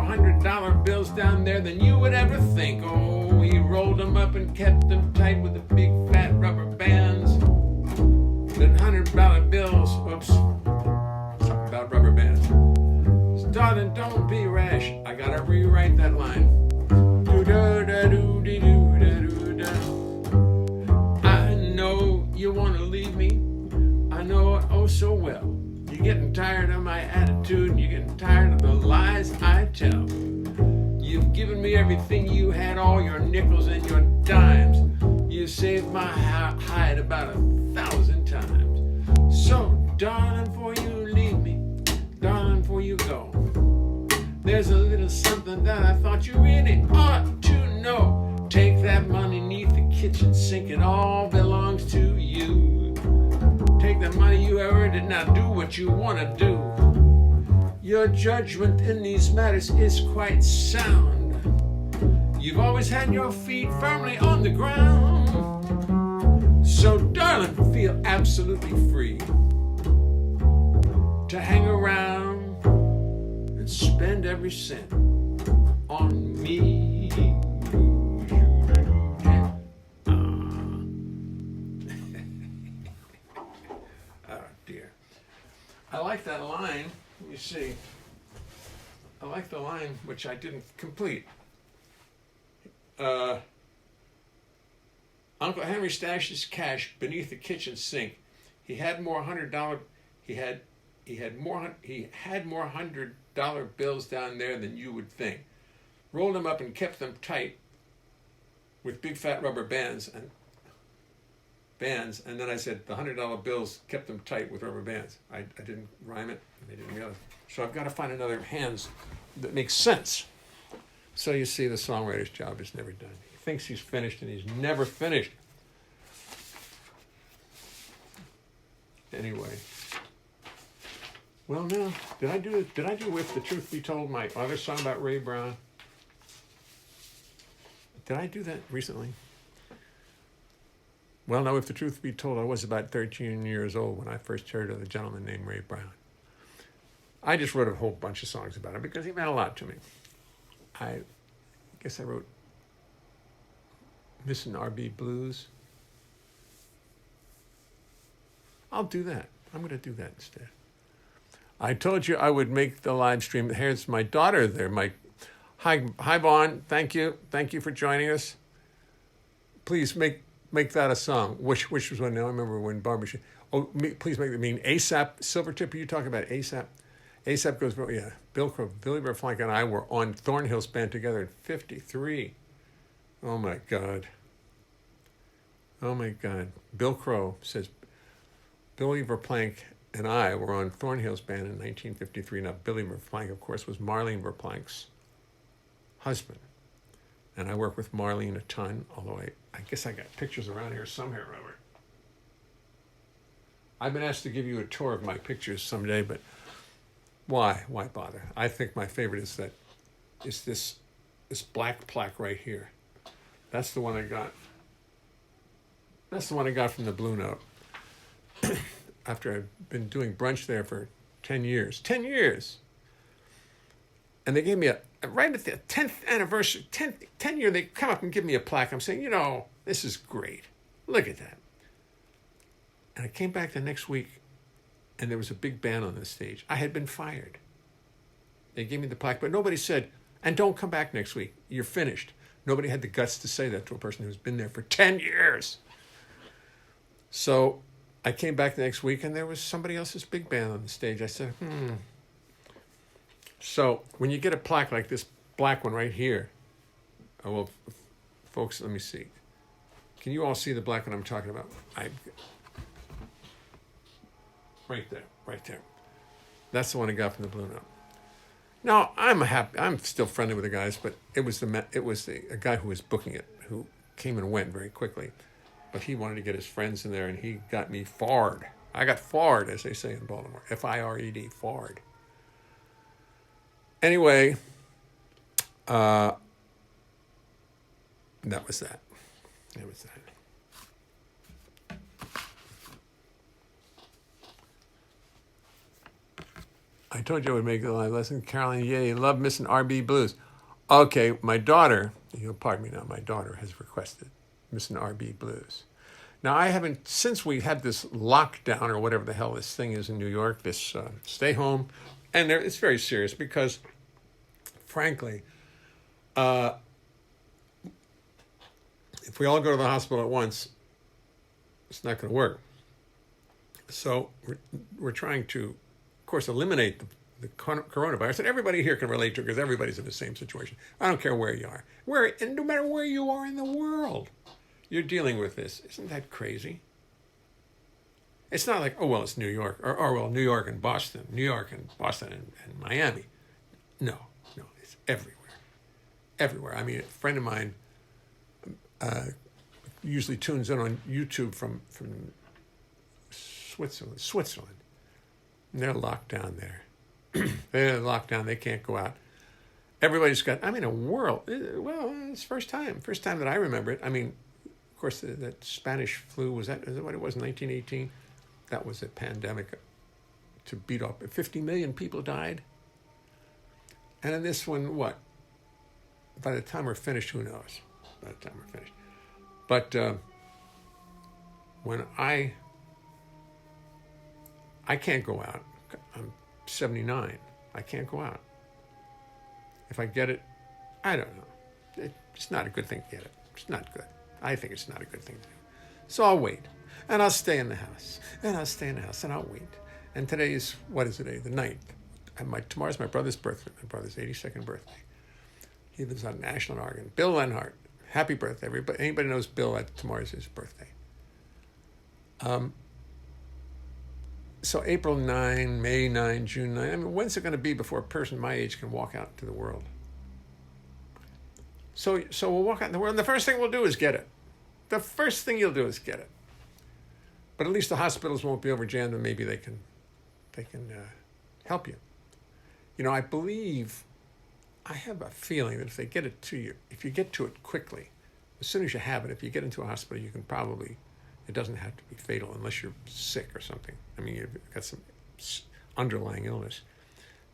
$100 bills down there than you would ever think. Oh, he rolled them up and kept them tight with the big fat rubber bands. Then $100 bills, oops, something about rubber bands. So, darling, don't be rash. I gotta rewrite that line. I know you wanna leave me. I know it oh so well. You're getting tired of my attitude, and you're getting tired of the lies I tell. You've given me everything you had, all your nickels and your dimes. You saved my hide about 1,000 times. So, darling, before you leave me, darling, before you go, there's a little something that I thought you really ought to know. Take that money beneath the kitchen sink, it all belongs to you. Take the money you earned and now do what you want to do. Your judgment in these matters is quite sound. You've always had your feet firmly on the ground. So darling, feel absolutely free to hang around and spend every cent on me. that line. You see, I like the line which I didn't complete. Uncle Henry stashed his cash beneath the kitchen sink. He had more $100. He had more $100 bills down there than you would think. Rolled them up and kept them tight with big fat rubber bands. And then I said the $100 bills kept them tight with rubber bands. I didn't rhyme it. They didn't realize. So I've got to find another hands that makes sense. So you see, the songwriter's job is never done. He thinks he's finished, and he's never finished. Anyway. Well, now, did I do If the Truth Be Told, my other song about Ray Brown? Did I do that recently? Well, no, if the truth be told, I was about 13 years old when I first heard of a gentleman named Ray Brown. I just wrote a whole bunch of songs about him because he meant a lot to me. I guess I wrote Missin' R.B. Blues. I'll do that. I'm going to do that instead. I told you I would make the live stream. Here's my daughter there. Hi, Vaughn. Thank you. Thank you for joining us. Please make that a song. Which was one? Now I remember when Barbara. Please make it mean ASAP. Silvertip, are you talking about ASAP? ASAP goes, yeah. Bill Crow, Billy Verflank, and I were on Thornhill's band together in '53. Oh my God. Bill Crow says Billy Verplank and I were on Thornhill's band in 1953. Now, Billy Verplank, of course, was Marlene Verplank's husband. And I work with Marlene a ton, although I guess I got pictures around here somewhere, Robert. I've been asked to give you a tour of my pictures someday, but why? Why bother? I think my favorite is this black plaque right here. That's the one I got. That's the one I got from the Blue Note. After I've been doing brunch there for 10 years. 10 years! And they gave me right at the 10th anniversary, 10 year, they come up and give me a plaque. I'm saying, this is great. Look at that. And I came back the next week, and there was a big band on the stage. I had been fired. They gave me the plaque, but nobody said, and don't come back next week. You're finished. Nobody had the guts to say that to a person who's been there for 10 years. So I came back the next week, and there was somebody else's big band on the stage. I said, So when you get a plaque like this black one right here, well, folks, let me see. Can you all see the black one I'm talking about? Right there. That's the one I got from the Blue Note. Now I'm still friendly with the guys, but it was a guy who was booking it who came and went very quickly, but he wanted to get his friends in there, and he got me farred. I got farred, as they say in Baltimore, F-I-R-E-D, farred. Anyway, that was that. I told you I would make a live lesson. Caroline, yay, love Missin' R.B. Blues. Okay, my daughter, pardon me now, my daughter has requested Missin' R.B. Blues. Now, I haven't, since we had this lockdown or whatever the hell this thing is in New York, this stay home, and it's very serious because, frankly, if we all go to the hospital at once, it's not going to work. So we're trying to, of course, eliminate the coronavirus, and everybody here can relate to it because everybody's in the same situation. I don't care where you are. And no matter where you are in the world, you're dealing with this. Isn't that crazy? It's not like, it's New York, or New York and Boston, and Miami. No, it's everywhere. Everywhere. I mean, a friend of mine usually tunes in on YouTube from Switzerland. And they're locked down there. They're locked down. They can't go out. Everybody's got, a world. Well, it's first time that I remember it. I mean, of course, that Spanish flu, is that what it was, 1918? That was a pandemic to beat up. 50 million people died. And in this one, what? By the time we're finished, who knows? By the time we're finished. But when I can't go out. 79. I can't go out. If I get it, I don't know. It's not a good thing to get it. It's not good. I think it's not a good thing to do. So I'll wait. And I'll stay in the house. And I'll stay in the house. And I'll wait. And today is, what is today? The 9th. And tomorrow's my brother's birthday. My brother's 82nd birthday. He lives out in Ashland, Oregon. Bill Leonhart. Happy birthday. Anybody knows Bill, tomorrow's his birthday. So April 9, May 9, June 9. I mean, when's it going to be before a person my age can walk out into the world? So we'll walk out in the world, and the first thing we'll do is get it. The first thing you'll do is get it. But at least the hospitals won't be overjammed, and maybe they can help you. You know, I have a feeling that if they get it to you, if you get to it quickly, as soon as you have it, if you get into a hospital, you can probably, it doesn't have to be fatal unless you're sick or something. I mean, you've got some underlying illness.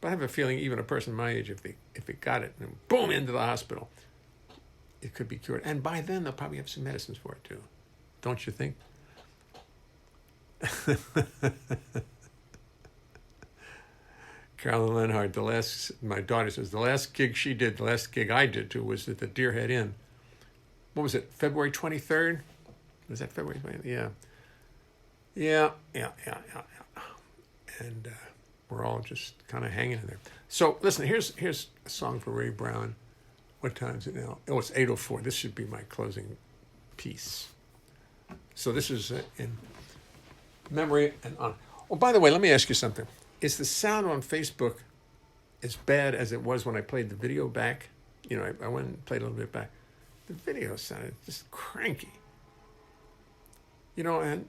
But I have a feeling even a person my age, if they got it and boom, into the hospital, it could be cured. And by then, they'll probably have some medicines for it too. Don't you think? Carolyn Leonhart, my daughter says, the last gig I did too, was at the Deerhead Inn. What was it, February 23rd? Was that February 23rd? Yeah. And we're all just kind of hanging in there. So listen, here's a song for Ray Brown. What time is it now? Oh, it's 8:04. This should be my closing piece. So this is in memory and honor. Oh, by the way, let me ask you something. Is the sound on Facebook as bad as it was when I played the video back? You know, I went and played a little bit back. The video sounded just cranky. You know, and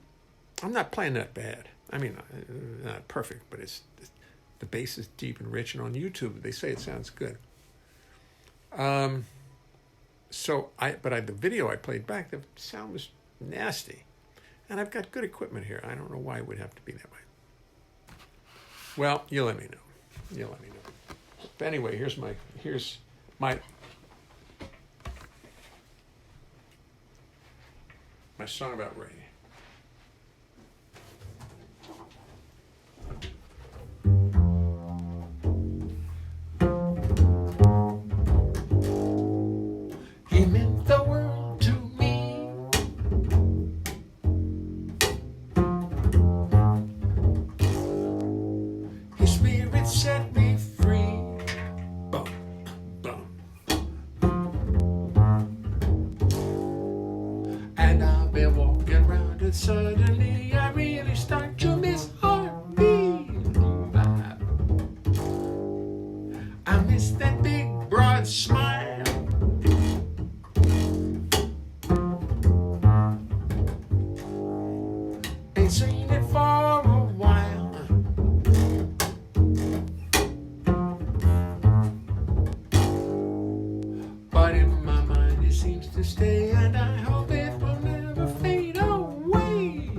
I'm not playing that bad. I mean, not perfect, but the bass is deep and rich. And on YouTube, they say it sounds good. The video I played back, the sound was nasty. And I've got good equipment here. I don't know why it would have to be that way. Well, you let me know. But anyway, here's my song about Ray. He meant the world to me. His spirit set me free. Bum, bum. And I've been walking around and suddenly I really start to miss heartbeat. I miss that big broad smile. Ain't seen it for a while. But in my mind it seems to stay, and I hope it will never fade away.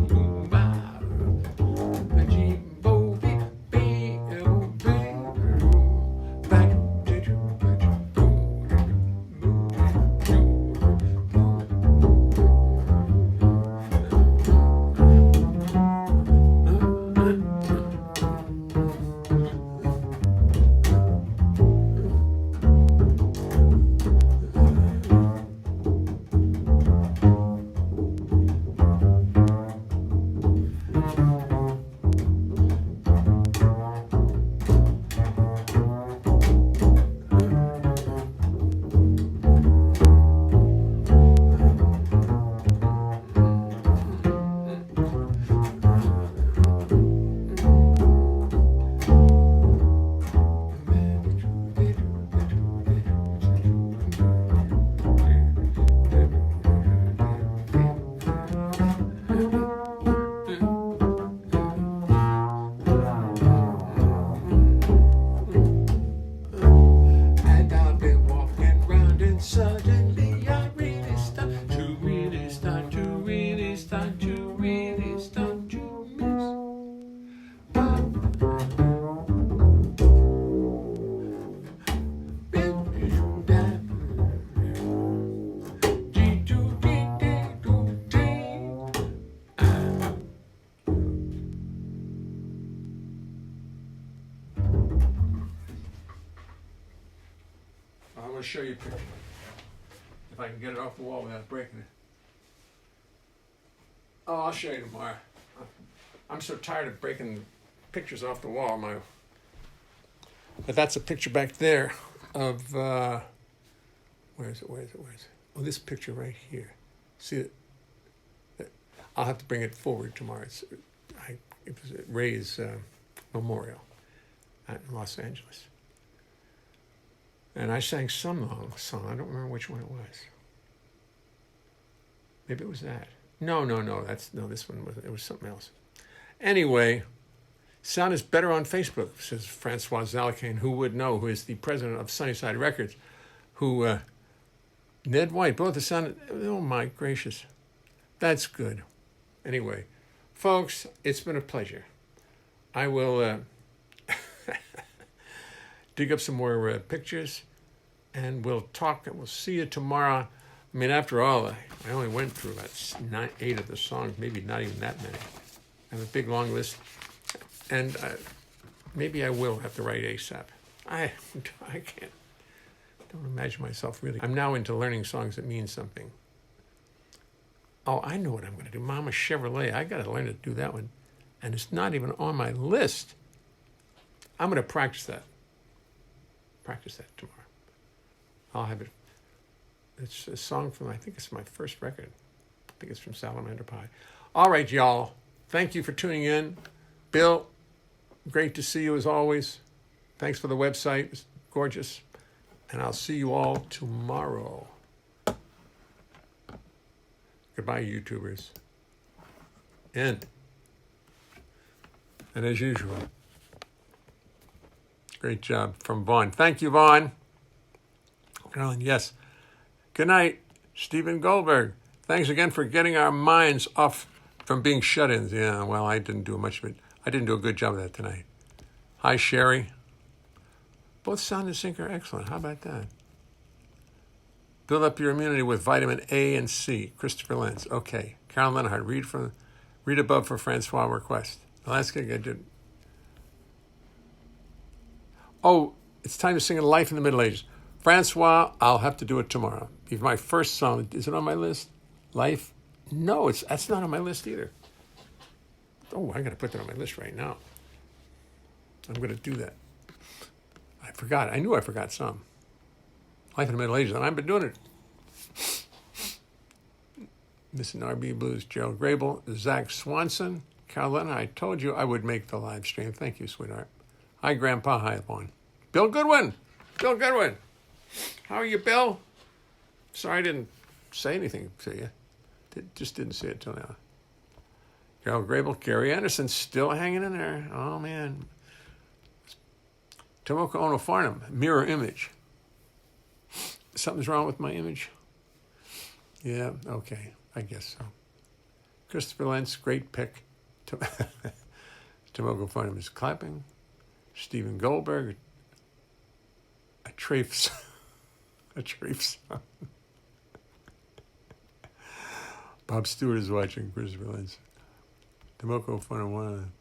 show you a picture. If I can get it off the wall without breaking it. Oh, I'll show you tomorrow. I'm so tired of breaking pictures off the wall. But that's a picture back there of, where is it? Oh, this picture right here. See it? I'll have to bring it forward tomorrow. It was at Ray's memorial in Los Angeles. And I sang some long song. I don't remember which one it was. Maybe it was that. No. This one wasn't. It was something else. Anyway, sound is better on Facebook, says Francois Zalakane, who would know, who is the president of Sunnyside Records, who, Ned White, both the sound, oh my gracious. That's good. Anyway, folks, it's been a pleasure. I will dig up some more pictures, and we'll talk. We'll see you tomorrow. I mean, after all, I only went through about 8 of the songs, maybe not even that many. I have a big, long list, and maybe I will have to write ASAP. I can't. Don't imagine myself really. I'm now into learning songs that mean something. Oh, I know what I'm going to do. Mama Chevrolet. I got to learn to do that one, and it's not even on my list. I'm going to practice that. Practice that tomorrow. I'll have it. It's a song from, I think it's my first record. I think it's from Salamander Pie. All right, y'all. Thank you for tuning in. Bill, great to see you as always. Thanks for the website. It's gorgeous. And I'll see you all tomorrow. Goodbye, YouTubers. End. And as usual, great job from Vaughn. Thank you, Vaughn. Carolyn, yes. Good night, Stephen Goldberg. Thanks again for getting our minds off from being shut-ins. Yeah, well, I didn't do much of it. I didn't do a good job of that tonight. Hi, Sherry. Both sound and sync are excellent. How about that? Build up your immunity with vitamin A and C. Christopher Lenz. Okay. Carolyn Leonhart. Read above for Francois request. Well, that's good. I did. Oh, it's time to sing Life in the Middle Ages. Francois, I'll have to do it tomorrow. Be my first song. Is it on my list? Life? No, that's not on my list either. Oh, I got to put that on my list right now. I'm going to do that. I forgot. I knew I forgot some. Life in the Middle Ages, and I've been doing it. Missing R&B Blues, Gerald Grable, Zach Swanson, Carolina. I told you I would make the live stream. Thank you, sweetheart. Hi, Grandpa. Hi, Vaughn. Bill Goodwin. Bill Goodwin. How are you, Bill? Sorry I didn't say anything to you. Just didn't see it till now. Gerald Grable, Gary Anderson, still hanging in there. Oh, man. Tomoko Ono Farnham, mirror image. Something's wrong with my image? Yeah, okay. I guess so. Christopher Lentz, great pick. Tomoko Farnham is clapping. Stephen Goldberg, a trafe song. Bob Stewart is watching. Christopher Lentz. Tomoko Farnham, one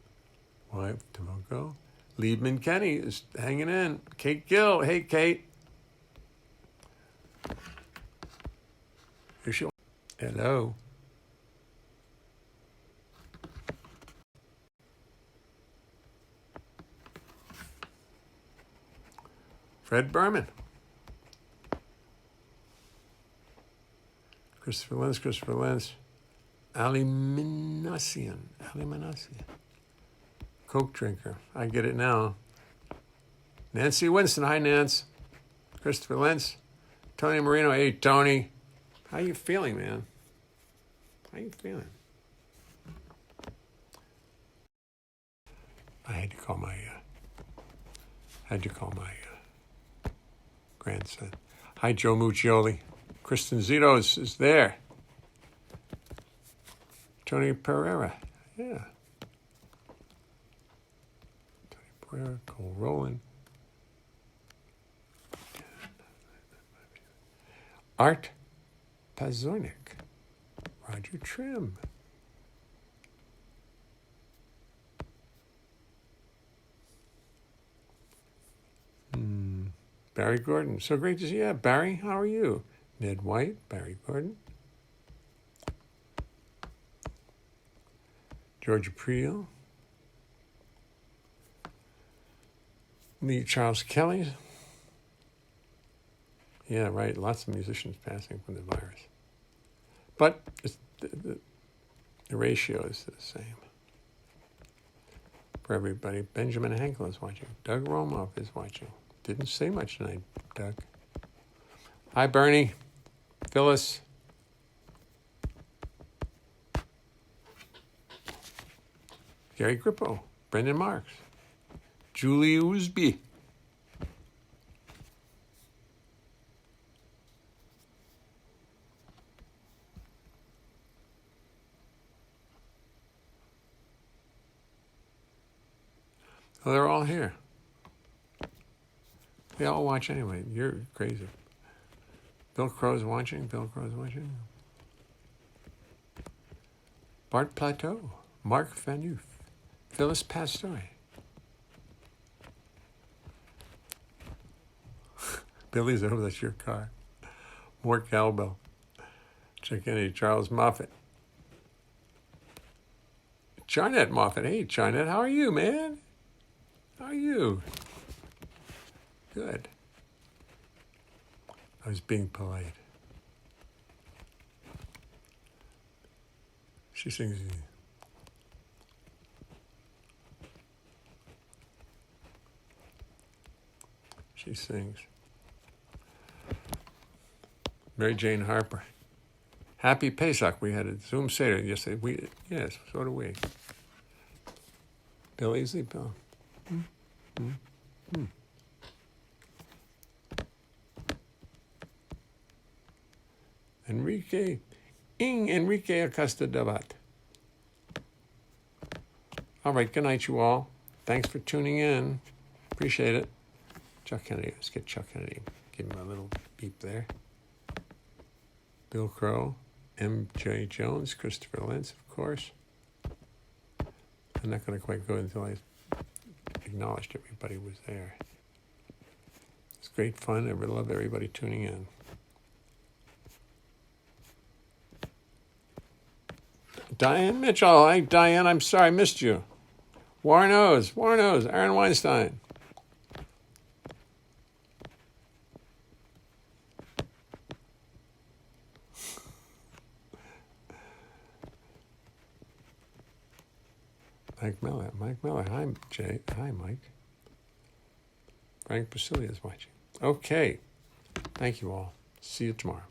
wife, Tomoko. Liebman Kenny is hanging in. Kate Gill. Hey, Kate. Here she is. Hello. Fred Berman. Christopher Lenz. Ali Manassian. Coke drinker. I get it now. Nancy Winston. Hi, Nance. Christopher Lentz. Tony Marino. Hey, Tony. How you feeling, man? How you feeling? I had to call my grandson. Hi, Joe Muccioli. Kristen Zito is there. Tony Pereira. Yeah. Tony Pereira, Cole Rowland. Art Pazornik. Roger Trim. Barry Gordon. So great to see you. Yeah, Barry, how are you? Ned White, Barry Gordon. Georgia Priel. Lee Charles Kelly. Yeah, right. Lots of musicians passing from the virus. But the ratio is the same for everybody. Benjamin Henkel is watching. Doug Romoff is watching. Didn't say much tonight, Doug. Hi, Bernie. Phyllis. Gary Grippo. Brendan Marks. Julie Oosby. Well, they're all here. They all watch anyway. You're crazy. Bill Crow's watching. Bill Crow's watching. Bart Plateau. Mark Van Oof. Phyllis Pastore. Billy's over, that's your car. More cowbell. Chuck Kennedy. Charles Moffat. Charnette Moffat. Hey, Charnette, how are you, man? How are you? Good. I was being polite. She sings. She sings. Mary Jane Harper. Happy Pesach. We had a Zoom Seder yesterday. Yes, so do we. Bill Easley, Bill. Enrique Acosta Davat. All right, good night, you all. Thanks for tuning in. Appreciate it. Chuck Kennedy. Let's get Chuck Kennedy. Give him a little beep there. Bill Crow. M.J. Jones. Christopher Lentz, of course. I'm not going to quite go until I acknowledged everybody was there. It's great fun. I really love everybody tuning in. Diane Mitchell. Hi, Diane. I'm sorry I missed you. Warren O's. Aaron Weinstein. Mike Miller. Hi, Jay. Hi, Mike. Frank Basilia is watching. Okay. Thank you all. See you tomorrow.